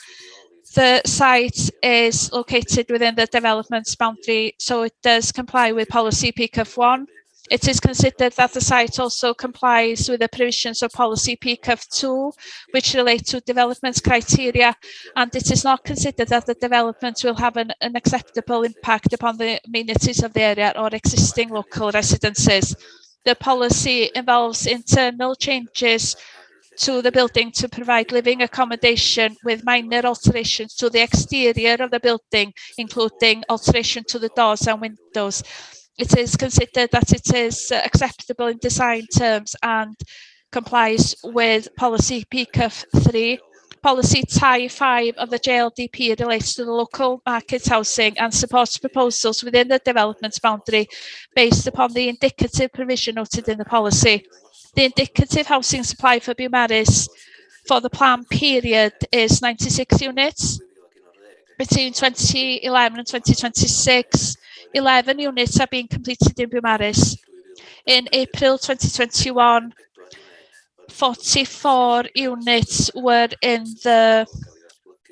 The site is located within the development boundary, so it does comply with policy PCF 1. It is considered that the site also complies with the provisions of policy PCF 2, which relate to development criteria, and it is not considered that the development will have an acceptable impact upon the amenities of the area or existing local residences. The policy involves internal changes to the building to provide living accommodation with minor alterations to the exterior of the building, including alteration to the doors and windows. It is considered that it is acceptable in design terms and complies with policy PCF 3. Policy TIE 5 of the JLDP relates to the local market housing and supports proposals within the development boundary based upon the indicative provision noted in the policy. The indicative housing supply for Bumati for the plan period is 96 units. Between 2011 and 2026, 11 units are being completed in Bumati. In April 2021, 44 units were in the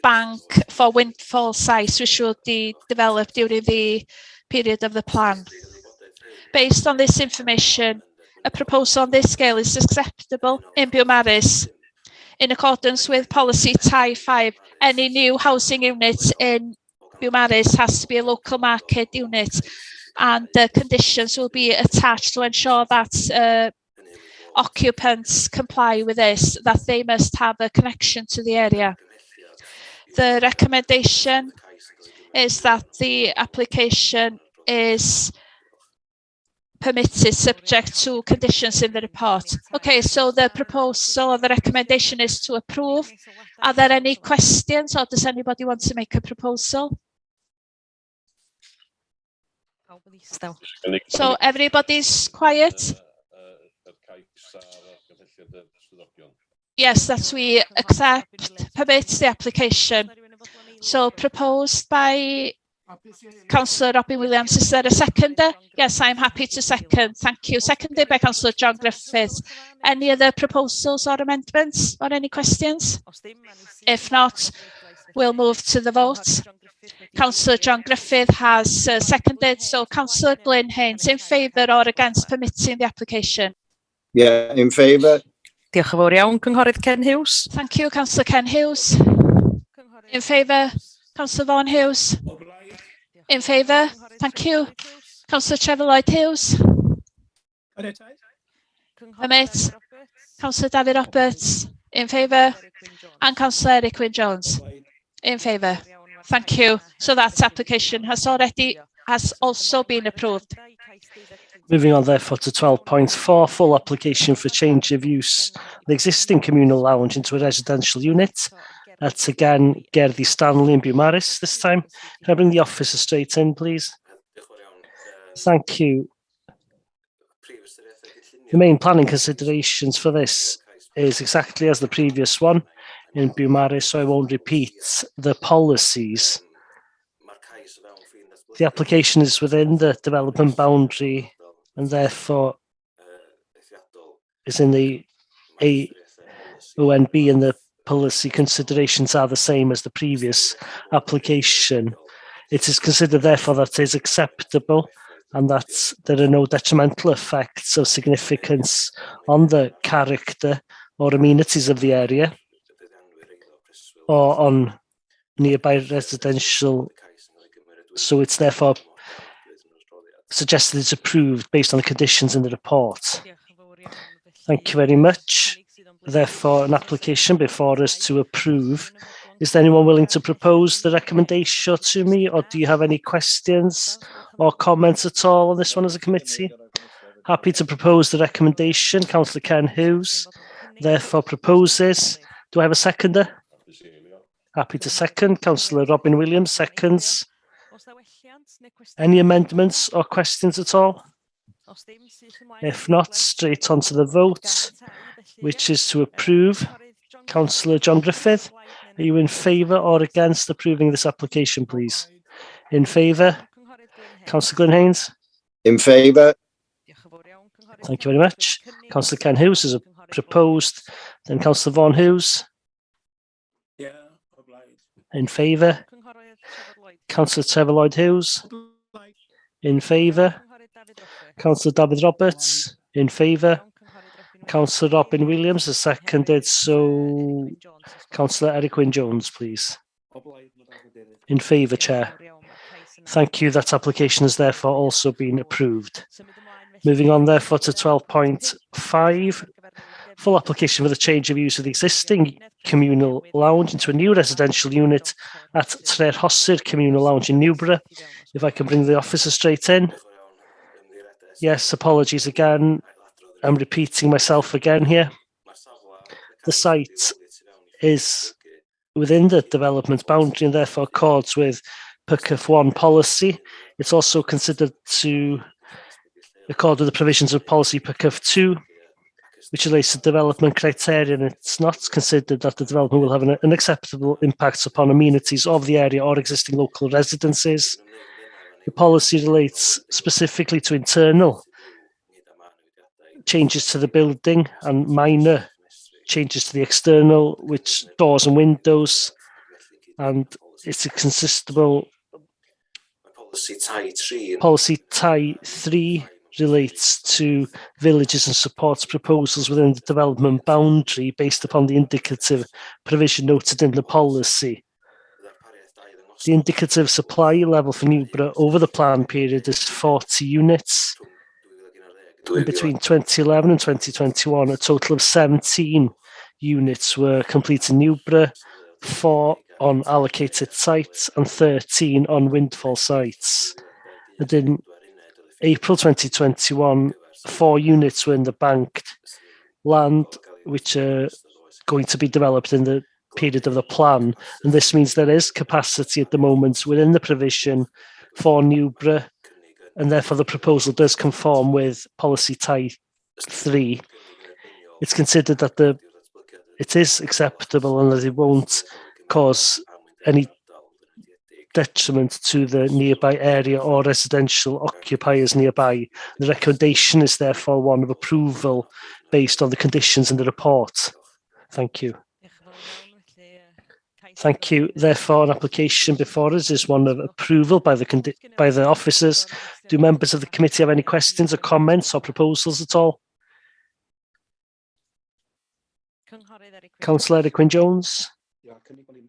bank for windfall sites, which will be developed during the period of the plan. Based on this information, a proposal on this scale is acceptable in Bumati. In accordance with policy TIE 5, any new housing units in Bumati has to be a local market unit, and the conditions will be attached to ensure that occupants comply with this, that they must have a connection to the area. The recommendation is that the application is permitted subject to conditions in the report. Okay, so the proposal or the recommendation is to approve. Are there any questions, or does anybody want to make a proposal? So everybody's quiet? Yes, that we accept, permit the application. So proposed by Councillor Robbie Williams. Is there a seconder? Yes, I'm happy to second. Thank you. Seconded by Councillor John Griffith. Any other proposals or amendments or any questions? If not, we'll move to the vote. Councillor John Griffith has seconded. So Councillor Glyn Haynes, in favour or against permitting the application? Yeah, in favour. Diolch yn fawr iawn, Cynghorydd Ken Hughes. Thank you, Councillor Ken Hughes. In favour, Councillor Vaughan Hughes. In favour, thank you. Councillor Trevor Lloyd Hughes. Permit. Councillor David Roberts. In favour. And Councillor Eric Wyn-Jones. In favour. Thank you. So that application has also been approved. Moving on therefore to 12.4, full application for change of use the existing communal lounge into a residential unit. That's again Gerddi Stanley and Bumaris this time. Can I bring the officer straight in, please? Thank you. The main planning considerations for this is exactly as the previous one in Bumaris, so I won't repeat the policies. The application is within the development boundary and therefore is in the AONB, and the policy considerations are the same as the previous application. It is considered therefore that it is acceptable and that there are no detrimental effects of significance on the character or amenities of the area or on nearby residential. So it's therefore suggested it's approved based on the conditions in the report. Thank you very much. Therefore, an application before us to approve. Is there anyone willing to propose the recommendation to me, or do you have any questions or comments at all on this one as a committee? Happy to propose the recommendation. Councillor Ken Hughes therefore proposes. Do I have a seconder? Happy to second. Councillor Robin Williams seconds. Any amendments or questions at all? If not, straight on to the vote, which is to approve. Councillor John Griffith, are you in favour or against approving this application, please? In favour. Councillor Glyn Haynes? In favour. Thank you very much. Councillor Ken Hughes is proposed. Then Councillor Vaughan Hughes? In favour. Councillor Trevor Lloyd Hughes? In favour. Councillor David Roberts? In favour. Councillor Robin Williams has seconded, so Councillor Eric Wyn Jones, please. In favour, Chair. Thank you. That application has therefore also been approved. Moving on therefore to 12.5, full application for the change of use of the existing communal lounge into a new residential unit at Tre'r Hosir Communal Lounge in Newborough. If I can bring the officer straight in. Yes, apologies again. I'm repeating myself again here. The site is within the development boundary and therefore accords with PCF 1 policy. It's also considered to accord with the provisions of policy PCF 2, which relates to development criteria, and it's not considered that the development will have an acceptable impact upon amenities of the area or existing local residences. The policy relates specifically to internal changes to the building and minor changes to the external, which doors and windows, and it's a consistable policy tie 3 relates to villages and supports proposals within the development boundary based upon the indicative provision noted in the policy. The indicative supply level for Newborough over the plan period is 40 units. And between 2011 and 2021, a total of 17 units were completed in Newborough, 4 on allocated sites and 13 on windfall sites. And in April 2021, 4 units were in the banked land, which are going to be developed in the period of the plan. And this means there is capacity at the moment within the provision for Newborough, and therefore the proposal does conform with policy tie 3. It's considered that it is acceptable and that it won't cause any detriment to the nearby area or residential occupiers nearby. The recommendation is therefore one of approval based on the conditions in the report. Thank you. Thank you. Therefore, an application before us is one of approval by the officers. Do members of the committee have any questions or comments or proposals at all? Councillor Eric Wyn Jones?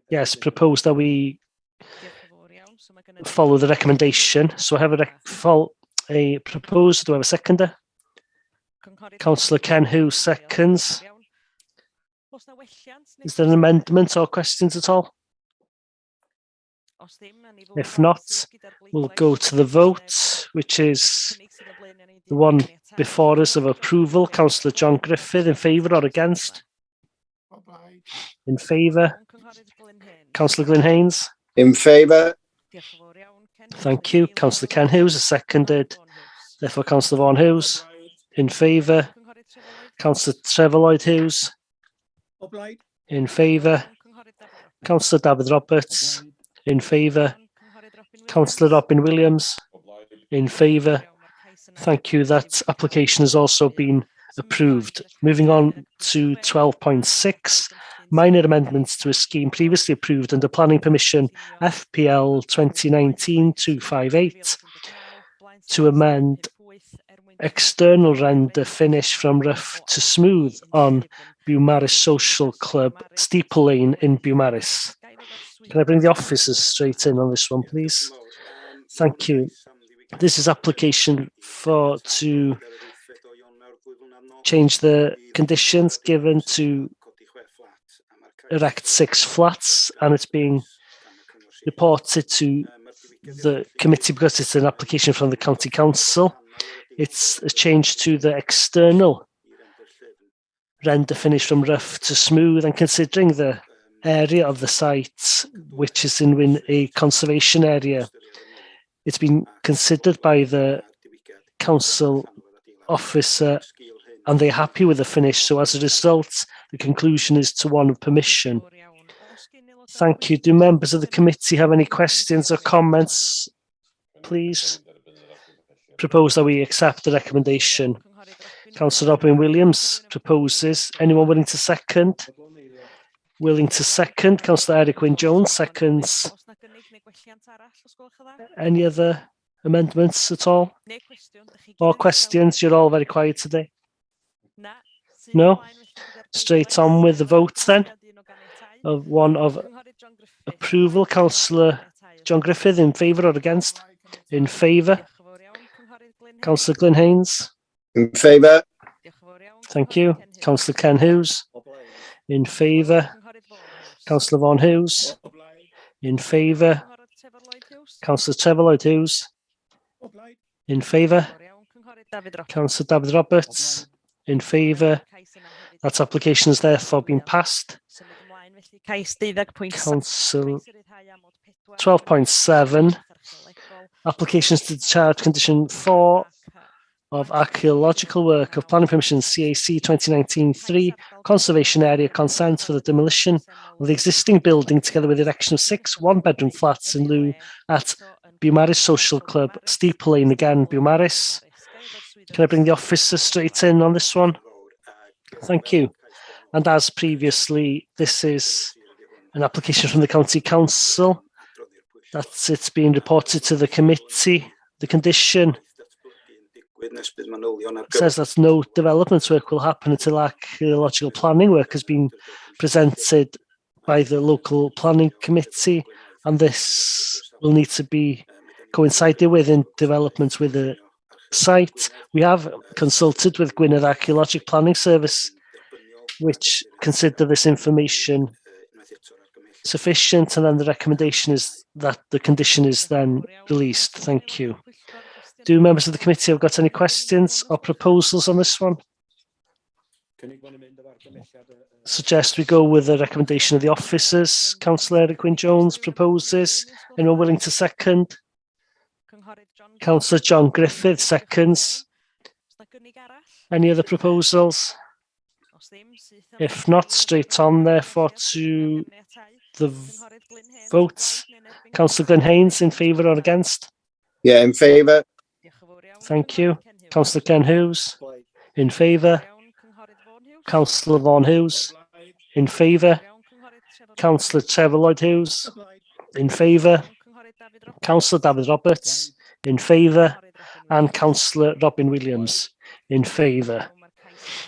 Yes, propose that we follow the recommendation. So I have a proposal. Do I have a seconder? Councillor Ken Hughes seconds. Is there an amendment or questions at all? If not, we'll go to the vote, which is the one before us of approval. Councillor John Griffith, in favour or against? In favour. Councillor Glyn Haynes? In favour. Thank you. Councillor Ken Hughes is seconded. Therefore, Councillor Vaughan Hughes. In favour. Councillor Trevor Lloyd Hughes. In favour. Councillor David Roberts. In favour. Councillor Robin Williams. In favour. Thank you. That application has also been approved. Moving on to 12.6, minor amendments to a scheme previously approved under planning permission FPL 2019-258 to amend external render finish from rough to smooth on Bumati Social Club Steeple Lane in Bumati. Can I bring the officers straight in on this one, please? Thank you. This is application to change the conditions given to erect 6 flats, and it's being reported to the committee because it's an application from the county council. It's a change to the external render finish from rough to smooth, and considering the area of the site, which is in a conservation area, it's been considered by the council officer and they're happy with the finish. So as a result, the conclusion is to one of permission. Thank you. Do members of the committee have any questions or comments? Please propose that we accept the recommendation. Councillor Robin Williams proposes. Anyone willing to second? Willing to second. Councillor Eric Wynne-Jones seconds. Any other amendments at all? Or questions? You're all very quiet today. No? Straight on with the votes then. Of approval. Councillor John Griffith, in favour or against? In favour. Councillor Glyn Haynes? In favour. Thank you. Councillor Ken Hughes? In favour. Councillor Vaughan Hughes? In favour. Councillor Trevor Lloyd Hughes? In favour. Councillor David Roberts? In favour. That application has therefore been passed. Council 12.7. Applications to discharge condition 4 of archaeological work of planning permission CAC 2019-3 conservation area consent for the demolition of the existing building together with the erection of 6 one-bedroom flats in lieu at Bumati Social Club, Steeple Lane again, Bumati. Can I bring the officer straight in on this one? Thank you. And as previously, this is an application from the County Council. It's been reported to the committee. The condition says that no development work will happen until archaeological planning work has been presented by the local planning committee, and this will need to be coincided with in development with the site. We have consulted with Gwynedd Archaeological Planning Service, which consider this information sufficient, and then the recommendation is that the condition is then released. Thank you. Do members of the committee have got any questions or proposals on this one? Suggest we go with the recommendation of the officers. Councillor Eric Wynne-Jones proposes. Anyone willing to second? Councillor John Griffith seconds. Any other proposals? If not, straight on therefore to the votes. Councillor Glyn Haynes, in favour or against? Yeah, in favour. Thank you. Councillor Ken Hughes, in favour. Councillor Vaughan Hughes, in favour. Councillor Trevor Lloyd Hughes, in favour. Councillor David Roberts, in favour. And Councillor Robin Williams, in favour.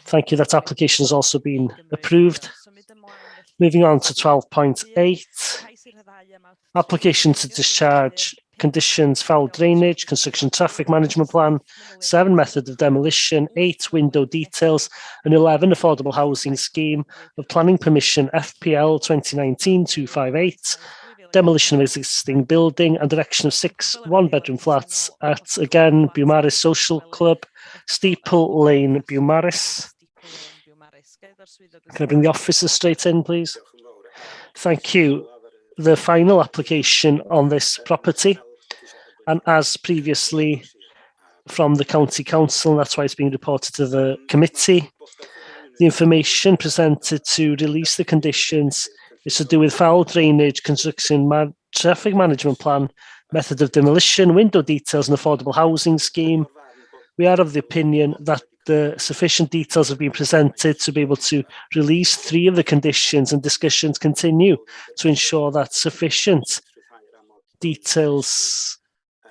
Thank you. That application has also been approved. Moving on to 12.8. Application to discharge conditions, foul drainage, construction traffic management plan, 7 method of demolition, 8 window details, and 11 affordable housing scheme of planning permission FPL 2019-258 demolition of existing building and erection of 6 one-bedroom flats at, again, Bumati Social Club, Steeple Lane, Bumati. Can I bring the officers straight in, please? Thank you. The final application on this property, and as previously from the County Council, that's why it's being reported to the committee. The information presented to release the conditions is to do with foul drainage, construction, traffic management plan, method of demolition, window details and affordable housing scheme. We are of the opinion that the sufficient details have been presented to be able to release 3 of the conditions, and discussions continue to ensure that sufficient details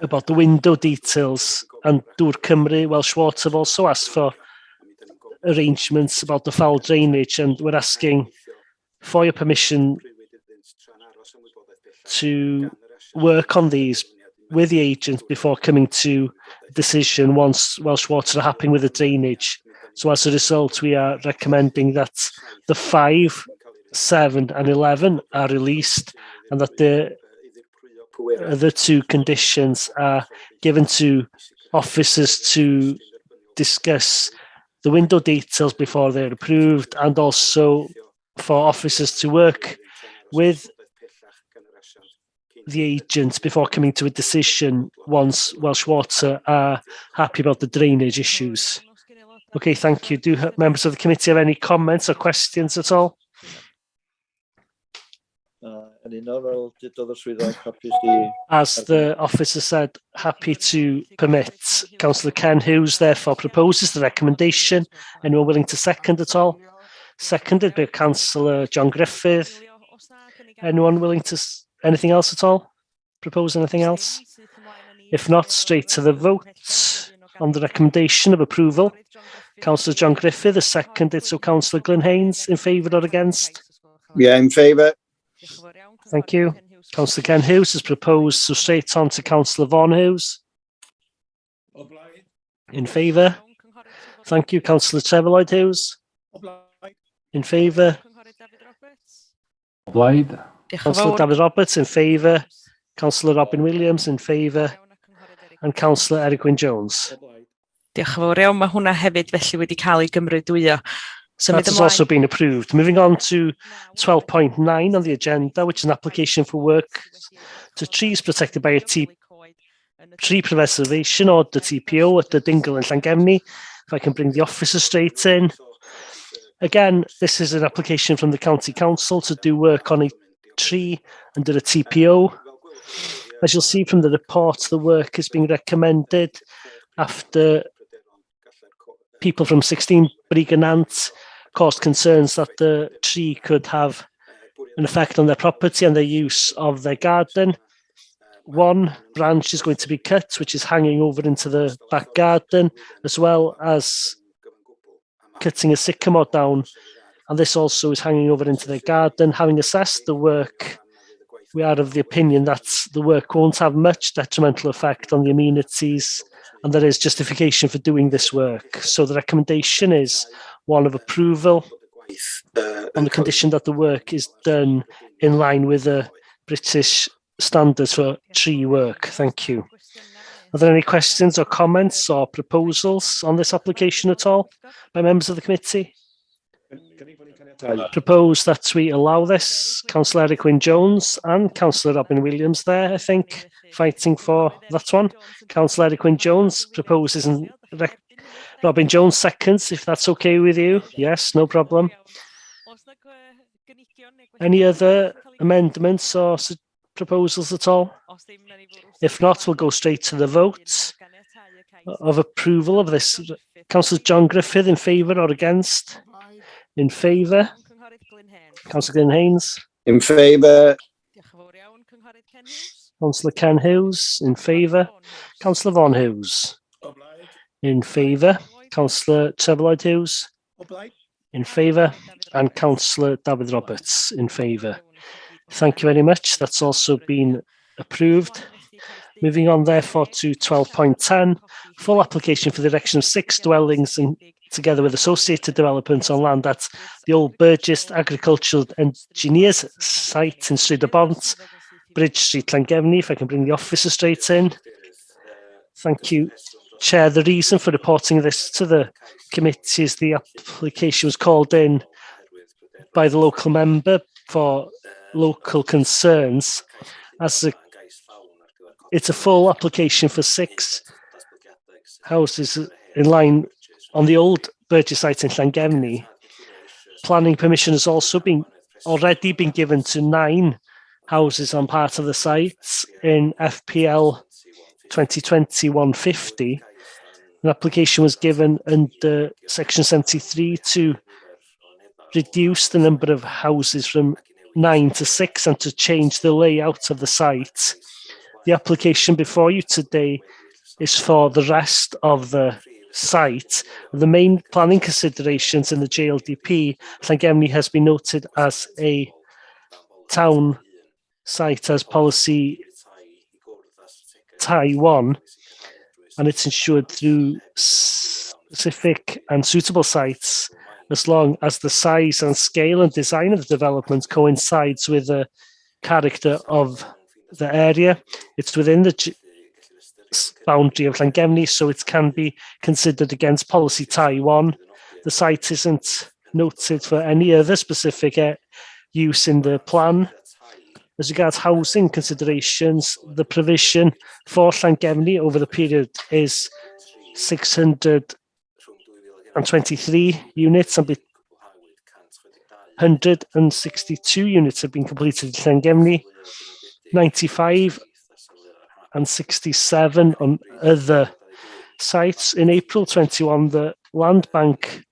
about the window details, and Dŵr Cymru, Welsh Water have also asked for arrangements about the foul drainage, and we're asking for your permission to work on these with the agent before coming to a decision once Welsh Water are happy with the drainage. So as a result, we are recommending that the 5, 7 and 11 are released, and that the other 2 conditions are given to officers to discuss the window details before they're approved, and also for officers to work with the agents before coming to a decision once Welsh Water are happy about the drainage issues. Okay, thank you. Do members of the committee have any comments or questions at all? As the officer said, happy to permit. Councillor Ken Hughes therefore proposes the recommendation. Anyone willing to second at all? Seconded by Councillor John Griffith. Anyone willing to, anything else at all? Propose anything else? If not, straight to the vote on the recommendation of approval. Councillor John Griffith is seconded, so Councillor Glyn Haynes, in favour or against? Yeah, in favour. Thank you. Councillor Ken Hughes has proposed, so straight on to Councillor Vaughan Hughes. In favour. Thank you. Councillor Trevor Lloyd Hughes. In favour. Councillor David Roberts in favour. Councillor Robin Williams in favour. And Councillor Eric Wyn Jones. Diolch yn fawr iawn, mae hwnna hefyd felly wedi cael ei gymrydwyo. That has also been approved. Moving on to 12.9 on the agenda, which is an application for work to trees protected by a tree preservation or the TPO at the Dingle in Llangefni. If I can bring the officer straight in. Again, this is an application from the County Council to do work on a tree under a TPO. As you'll see from the report, the work is being recommended after people from 16 Brigannant caused concerns that the tree could have an effect on their property and their use of their garden. One branch is going to be cut, which is hanging over into the back garden, as well as cutting a sycamore down, and this also is hanging over into their garden. Having assessed the work, we are of the opinion that the work won't have much detrimental effect on the amenities, and there is justification for doing this work. So the recommendation is one of approval on the condition that the work is done in line with the British standards for tree work. Thank you. Are there any questions or comments or proposals on this application at all by members of the committee? Propose that we allow this. Councillor Eric Wyn Jones and Councillor Robin Williams there, I think, fighting for that one. Councillor Eric Wyn Jones proposes and Robin Jones seconds, if that's okay with you. Yes, no problem. Any other amendments or proposals at all? If not, we'll go straight to the vote of approval of this. Councillor John Griffith, in favour or against? In favour. Councillor Glyn Haynes. In favour. Councillor Ken Hughes. In favour. Councillor Vaughan Hughes. In favour. Councillor Trevor Lloyd Hughes. In favour. And Councillor David Roberts. In favour. Thank you very much. That's also been approved. Moving on, therefore, to 12.10, full application for the erection of 6 dwellings and together with associated developments on land at the old Burgess Agricultural Engineers site in Stryd y Bont, Bridge Street, Llangefni. If I can bring the officer straight in. Thank you, Chair. The reason for reporting this to the committee is the application was called in by the local member for local concerns. It's a full application for 6 houses in line on the old Burgess site in Llangefni. Planning permission has also already been given to 9 houses on part of the sites in FPL 2020-150. An application was given under Section 73 to reduce the number of houses from 9 to 6 and to change the layout of the site. The application before you today is for the rest of the site. The main planning considerations in the JLDP, Llangefni has been noted as a town site as policy TAI 1, and it's ensured through specific and suitable sites as long as the size and scale and design of the development coincides with the character of the area. It's within the boundary of Llangefni, so it can be considered against policy TAI 1. The site isn't noted for any other specific use in the plan. As regards housing considerations, the provision for Llangefni over the period is 623 units, and 162 units have been completed in Llangefni, 95 and 67 on other sites. In April 21, the Land Bank,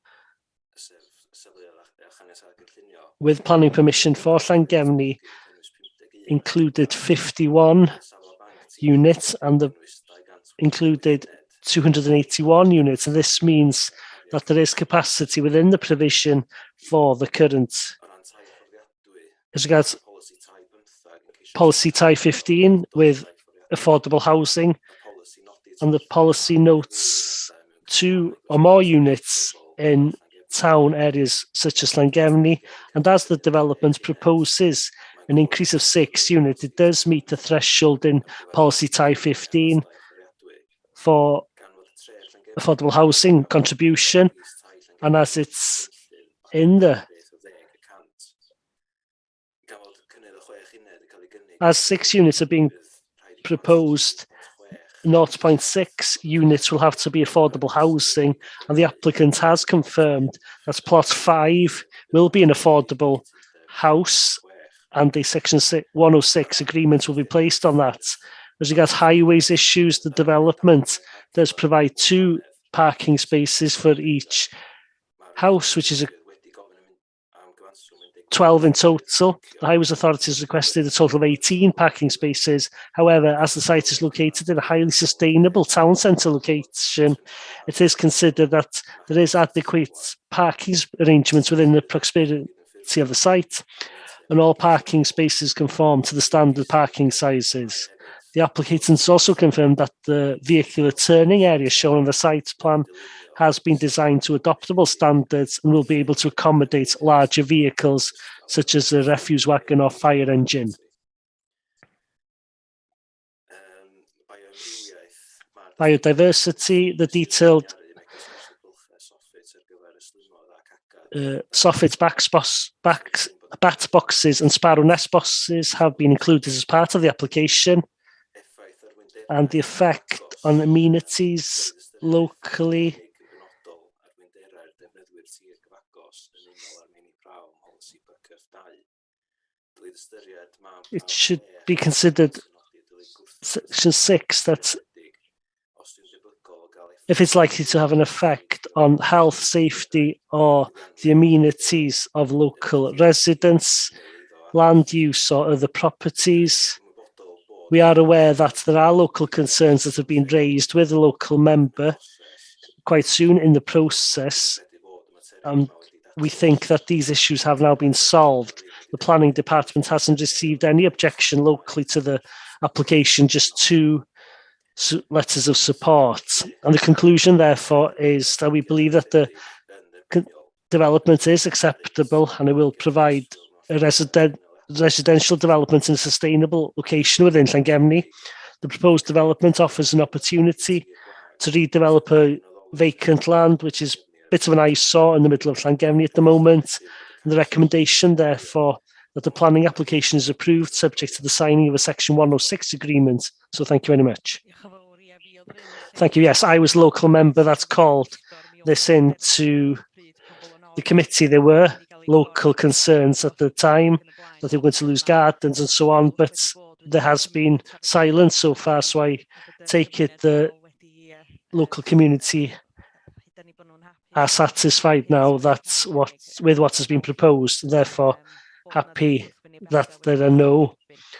with planning permission for Llangefni, included 51 units and included 281 units, and this means that there is capacity within the provision for the current. As regards policy TAI 15 with affordable housing, and the policy notes 2 or more units in town areas such as Llangefni, and as the development proposes an increase of 6 units, it does meet the threshold in policy TAI 15 for affordable housing contribution, and as it's in the as 6 units are being proposed, 0.6 units will have to be affordable housing, and the applicant has confirmed that plot 5 will be an affordable house, and a section 106 agreement will be placed on that. As regards highways issues, the development does provide 2 parking spaces for each house, which is 12 in total. The Highways Authority has requested a total of 18 parking spaces. However, as the site is located in a highly sustainable town centre location, it is considered that there is adequate parking arrangements within the proximity of the site, and all parking spaces conform to the standard parking sizes. The applicants also confirmed that the vehicular turning area shown on the site plan has been designed to adoptable standards and will be able to accommodate larger vehicles such as a refuse wagon or fire engine. Biodiversity, the detailed soffit bat boxes and sparrow nest boxes have been included as part of the application, and the effect on amenities locally it should be considered section 6 that if it's likely to have an effect on health, safety, or the amenities of local residents, land use, or other properties. We are aware that there are local concerns that have been raised with the local member quite soon in the process, and we think that these issues have now been solved. The planning department hasn't received any objection locally to the application, just 2 letters of support. And the conclusion, therefore, is that we believe that the development is acceptable and it will provide residential development in a sustainable location within Llangefni. The proposed development offers an opportunity to redevelop a vacant land, which is a bit of an eyesore in the middle of Llangefni at the moment. And the recommendation, therefore, that the planning application is approved subject to the signing of a Section 106 agreement. So thank you very much. Thank you. Yes, I was local member that called this into the committee. There were local concerns at the time that they were going to lose gardens and so on, but there has been silence so far, so I take it the local community are satisfied now that's what has been proposed, therefore happy that there are no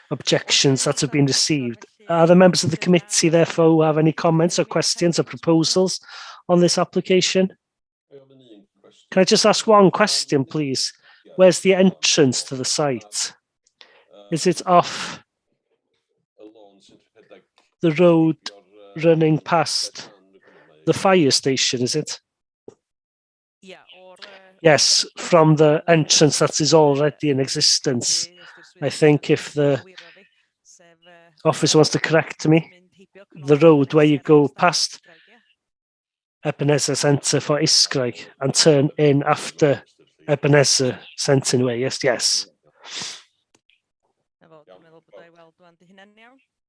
objections that have been received. Are there members of the committee, therefore, who have any comments or questions or proposals on this application? Can I just ask one question, please? Where's the entrance to the site? Is it off the road running past the fire station, is it? Yes, from the entrance that is already in existence. I think if the officer wants to correct me, the road where you go past Ebenezer Centre for Isgraig and turn in after Ebenezer Centre way. Yes.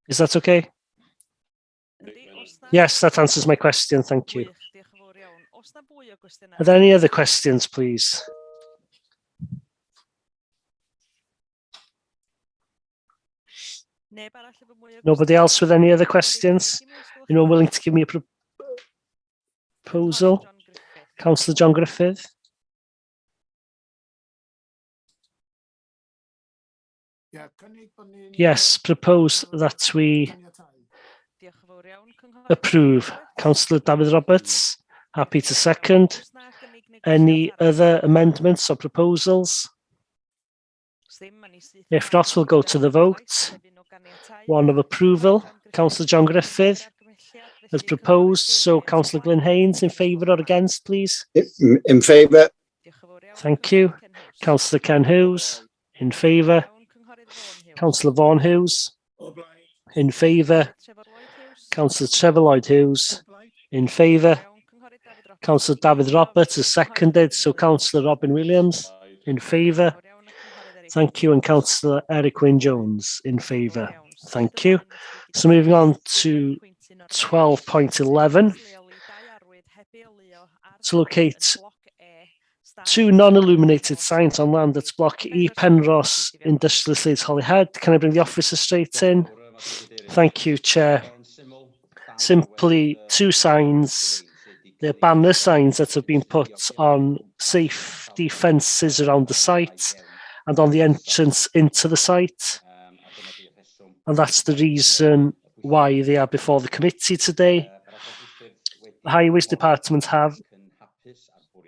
Is that okay? Yes, that answers my question. Thank you. Are there any other questions, please? Nobody else with any other questions? Anyone willing to give me a proposal? Councillor John Griffith. Yes, propose that we approve. Councillor David Roberts, happy to second. Any other amendments or proposals? If not, we'll go to the vote. One of approval. Councillor John Griffith has proposed. So Councillor Glyn Haynes, in favour or against, please? In favour. Thank you. Councillor Ken Hughes, in favour. Councillor Vaughan Hughes, in favour. Councillor Trevor Lloyd Hughes, in favour. Councillor David Roberts is seconded. So Councillor Robin Williams, in favour. Thank you. And Councillor Eric Wynne Jones, in favour. Thank you. So moving on to 12.11. To locate two non-illuminated signs on land that's Block E, Penrose Industrial Estates, Holyhead. Can I bring the officer straight in? Thank you, Chair. Simply two signs. They're banner signs that have been put on safety fences around the site and on the entrance into the site. And that's the reason why they are before the committee today. The Highways Department have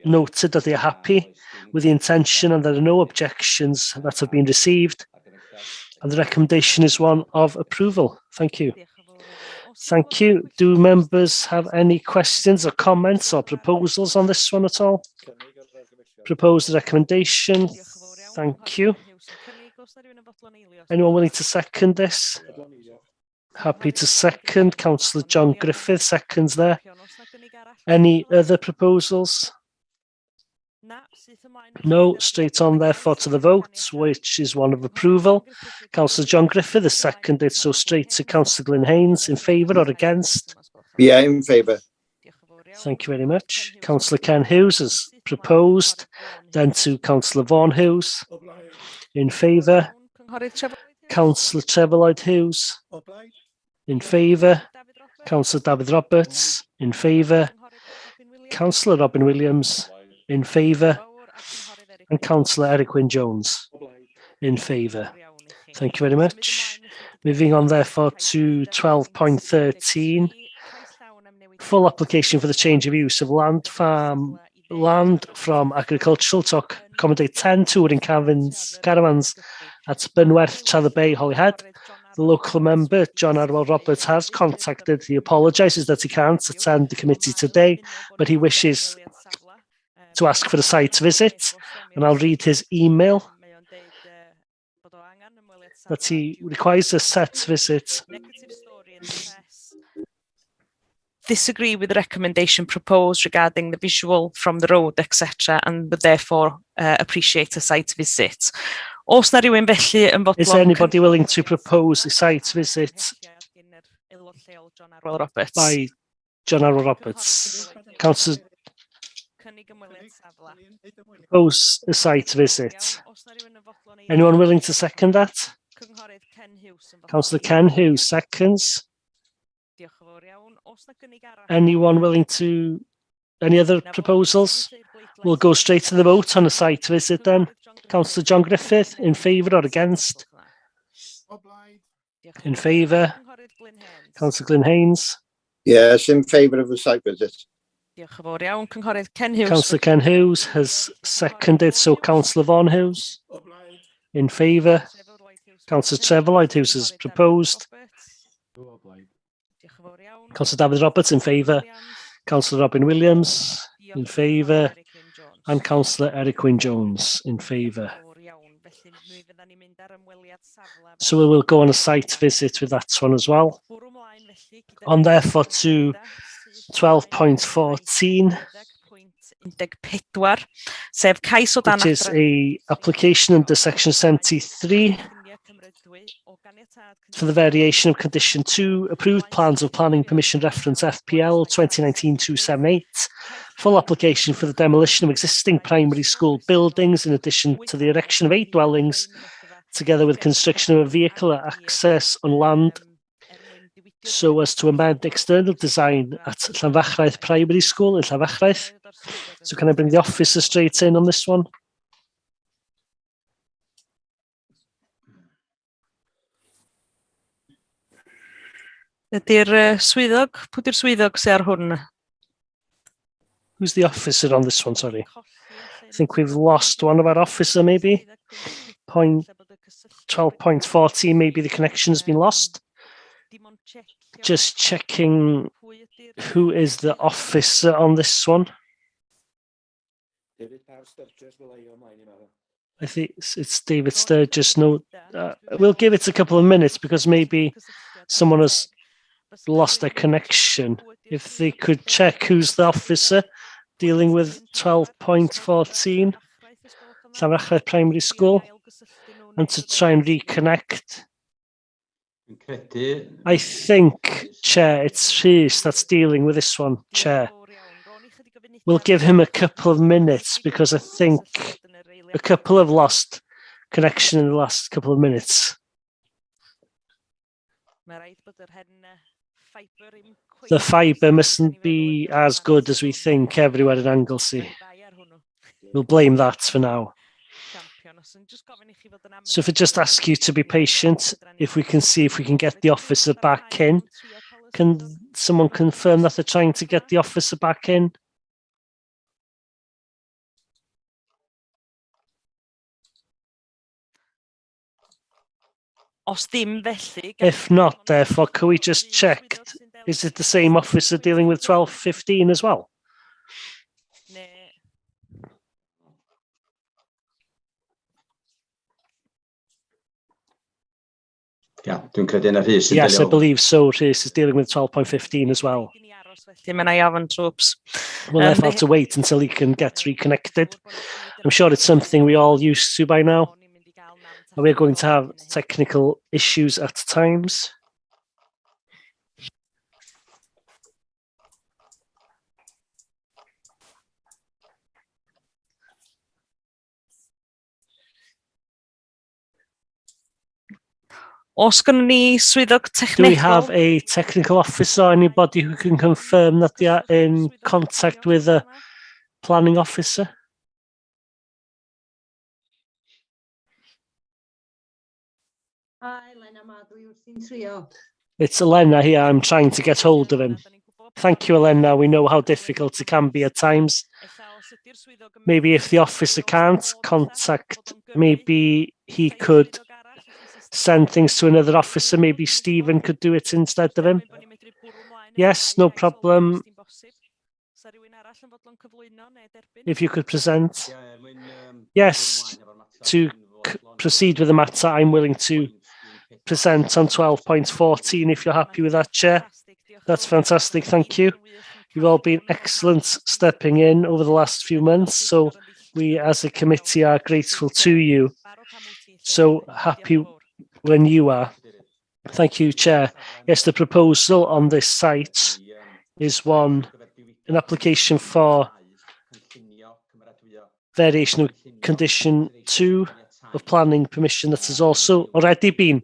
noted that they are happy with the intention and there are no objections that have been received. And the recommendation is one of approval. Thank you. Thank you. Do members have any questions or comments or proposals on this one at all? Propose the recommendation. Thank you. Anyone willing to second this? Happy to second. Councillor John Griffith seconds there. Any other proposals? No. Straight on therefore to the vote, which is one of approval. Councillor John Griffith is seconded, so straight to Councillor Glyn Haynes. In favour or against? Yeah, in favour. Thank you very much. Councillor Ken Hughes has proposed, then to Councillor Vaughan Hughes. In favour. Councillor Trevor Lloyd Hughes. In favour. Councillor David Roberts. In favour. Councillor Robin Williams. In favour. And Councillor Eric Wynne Jones. In favour. Thank you very much. Moving on therefore to 12.13. Full application for the change of use of land from agricultural to accommodate 10 touring caravans at Bunwerth, Channel Bay, Holyhead. The local member, John Arwell Roberts, has contacted. He apologises that he can't attend the committee today, but he wishes to ask for a site visit, and I'll read his email. that he requires a set visit. Disagree with the recommendation proposed regarding the visual from the road, etc., and would therefore appreciate a site visit. Oes na rywun felly yn fodlon... Is there anybody willing to propose a site visit by John Arrow Roberts? Councillor, propose a site visit. Anyone willing to second that? Councillor Ken Hughes seconds. Anyone willing to... Any other proposals? We'll go straight to the vote on a site visit then. Councillor John Griffith, in favour or against? In favour. Councillor Glyn Haynes. Yes, in favour of the site visit. Councillor Ken Hughes has seconded, so Councillor Vaughan Hughes. In favour. Councillor Trevor Lloyd Hughes has proposed. Councillor David Roberts in favour. Councillor Robin Williams in favour. And Councillor Eric Wyn-Jones in favour. So we will go on a site visit with that one as well. On therefore to 12.14, which is a application under section 73 for the variation of condition 2, approved plans of planning permission reference FPL 2019-278, full application for the demolition of existing primary school buildings in addition to the erection of 8 dwellings, together with construction of a vehicle access on land so as to amend external design at Llanfachraeth Primary School in Llanfachraeth. So can I bring the officer straight in on this one? Ydy'r swyddog, pwy yw'r swyddog sy'n ar hwn? Who's the officer on this one, sorry? I think we've lost one of our officer maybe. 12.14, maybe the connection has been lost. Just checking who is the officer on this one. I think it's David Sturgis. No, we'll give it a couple of minutes because maybe someone has lost their connection. If they could check who's the officer dealing with 12.14, Llanfachraeth Primary School, and to try and reconnect. I think, Chair, it's Rhys that's dealing with this one, Chair. We'll give him a couple of minutes because I think a couple have lost connection in the last couple of minutes. The fibre mustn't be as good as we think everywhere in Anglesey. We'll blame that for now. So if I just ask you to be patient, if we can see if we can get the officer back in. Can someone confirm that they're trying to get the officer back in? If not, therefore, can we just check? Is it the same officer dealing with 12.15 as well? Yes, I believe so. Rhys is dealing with 12.15 as well. We'll therefore have to wait until he can get reconnected. I'm sure it's something we all used to by now. We're going to have technical issues at times. Do we have a technical officer, anybody who can confirm that they are in contact with a planning officer? It's Elena here. I'm trying to get hold of him. Thank you, Elena. We know how difficult it can be at times. Maybe if the officer can't contact, maybe he could send things to another officer. Maybe Stephen could do it instead of him. Yes, no problem. If you could present. Yes, to proceed with the matter, I'm willing to present on 12.14 if you're happy with that, Chair. That's fantastic, thank you. You've all been excellent stepping in over the last few months, so we as a committee are grateful to you. So happy when you are. Thank you, Chair. Yes, the proposal on this site is an application for variation of condition 2 of planning permission that has also already been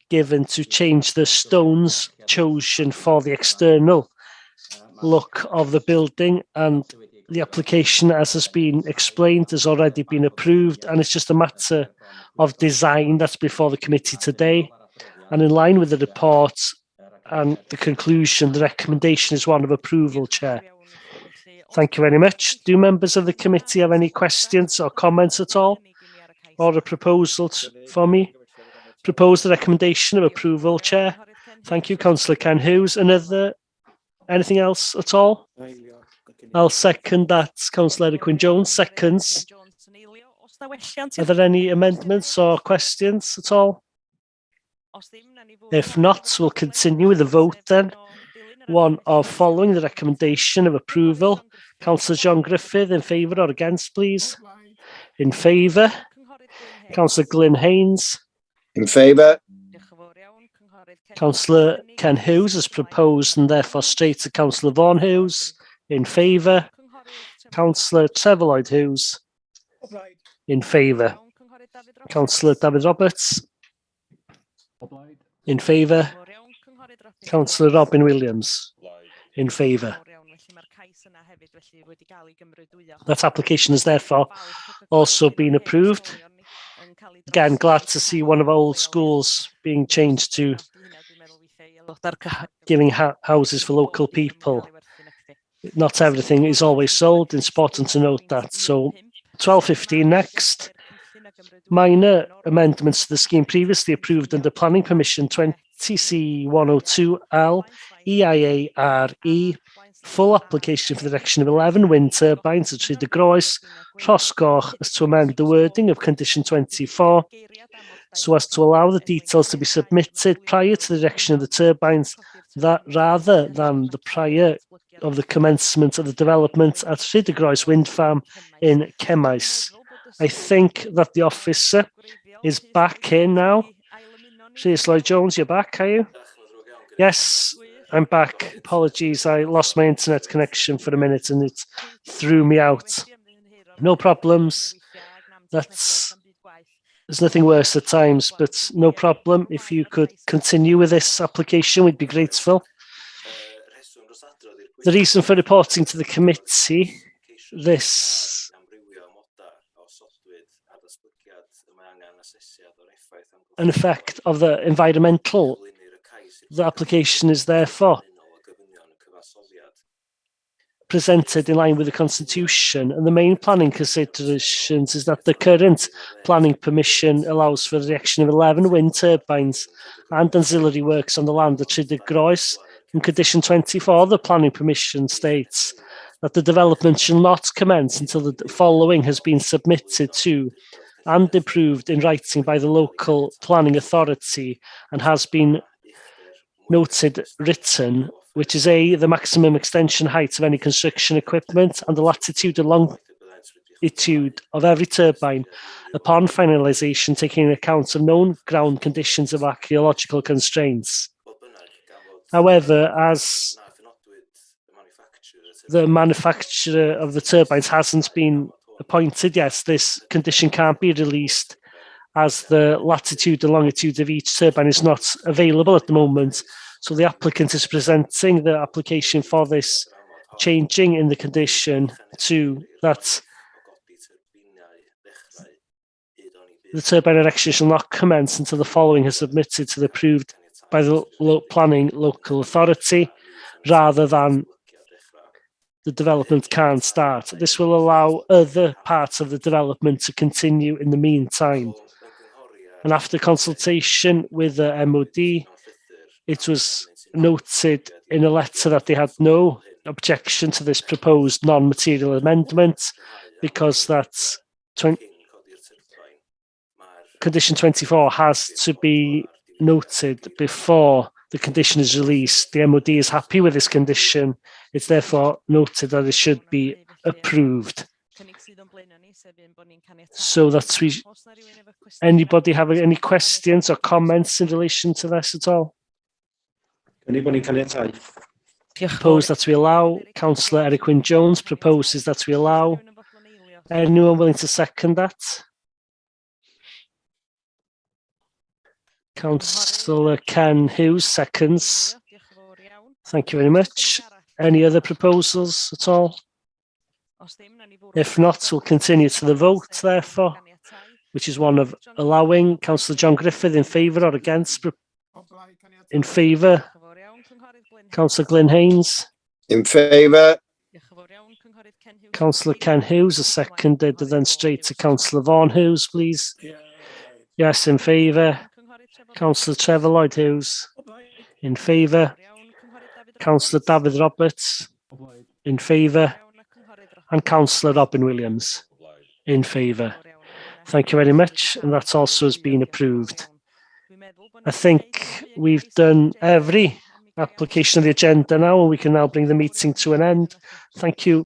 given to change the stones chosen for the external look of the building, and the application, as has been explained, has already been approved, and it's just a matter of design that's before the committee today. And in line with the report and the conclusion, the recommendation is one of approval, Chair. Thank you very much. Do members of the committee have any questions or comments at all? Or a proposal for me? Propose the recommendation of approval, Chair. Thank you, Councillor Ken Hughes. Anything else at all? I'll second that. Councillor Eric Wyn-Jones seconds. Are there any amendments or questions at all? If not, we'll continue with the vote then. One of following the recommendation of approval. Councillor John Griffith, in favour or against, please? In favour. Councillor Glyn Haynes. In favour. Councillor Ken Hughes has proposed and therefore straight to Councillor Vaughan Hughes. In favour. Councillor Trevor Lloyd Hughes. In favour. Councillor David Roberts. In favour. Councillor Robin Williams. In favour. That application has therefore also been approved. Again, glad to see one of our old schools being changed to giving houses for local people. Not everything is always sold. It's important to note that. So 12.15 next. Minor amendments to the scheme previously approved under planning permission 20C102L EIA-RE. Full application for the erection of 11 wind turbines at Tryd y Groes, Rhosgoch, as to amend the wording of condition 24 so as to allow the details to be submitted prior to the erection of the turbines, that rather than the prior of the commencement of the development at Tryd y Groes wind farm in Cemais. I think that the officer is back in now. Rhys Lloyd Jones, you're back, are you? Yes, I'm back. Apologies, I lost my internet connection for a minute and it threw me out. No problems. There's nothing worse at times, but no problem. If you could continue with this application, we'd be grateful. The reason for reporting to the committee this an effect of the environmental, the application is therefore presented in line with the Constitution, and the main planning considerations is that the current planning permission allows for the erection of 11 wind turbines and ancillary works on the land at Tryd y Groes. In condition 24, the planning permission states that the development shall not commence until the following has been submitted to and approved in writing by the local planning authority and has been noted written, which is A, the maximum extension height of any construction equipment and the latitude and longitude of every turbine upon finalisation, taking account of known ground conditions of archaeological constraints. However, as the manufacturer of the turbines hasn't been appointed yet, this condition can't be released as the latitude and longitude of each turbine is not available at the moment. So the applicant is presenting the application for this changing in the condition to that the turbine erection shall not commence until the following is submitted to the approved by the planning local authority, rather than the development can't start. This will allow other parts of the development to continue in the meantime. And after consultation with the MOD, it was noted in a letter that they had no objection to this proposed non-material amendment because that condition 24 has to be noted before the condition is released, the MOD is happy with this condition. It's therefore noted that it should be approved. So that's anybody have any questions or comments in relation to this at all? Propose that we allow. Councillor Eric Wyn-Jones proposes that we allow. Anyone willing to second that? Councillor Ken Hughes seconds. Thank you very much. Any other proposals at all? If not, we'll continue to the vote, therefore, which is one of allowing. Councillor John Griffith, in favour or against? In favour. Councillor Glyn Haynes. In favour. Councillor Ken Hughes is seconded, and then straight to Councillor Vaughan Hughes, please. Yes, in favour. Councillor Trevor Lloyd Hughes. In favour. Councillor David Roberts. In favour. And Councillor Robin Williams. In favour. Thank you very much, and that also has been approved. I think we've done every application of the agenda now, and we can now bring the meeting to an end. Thank you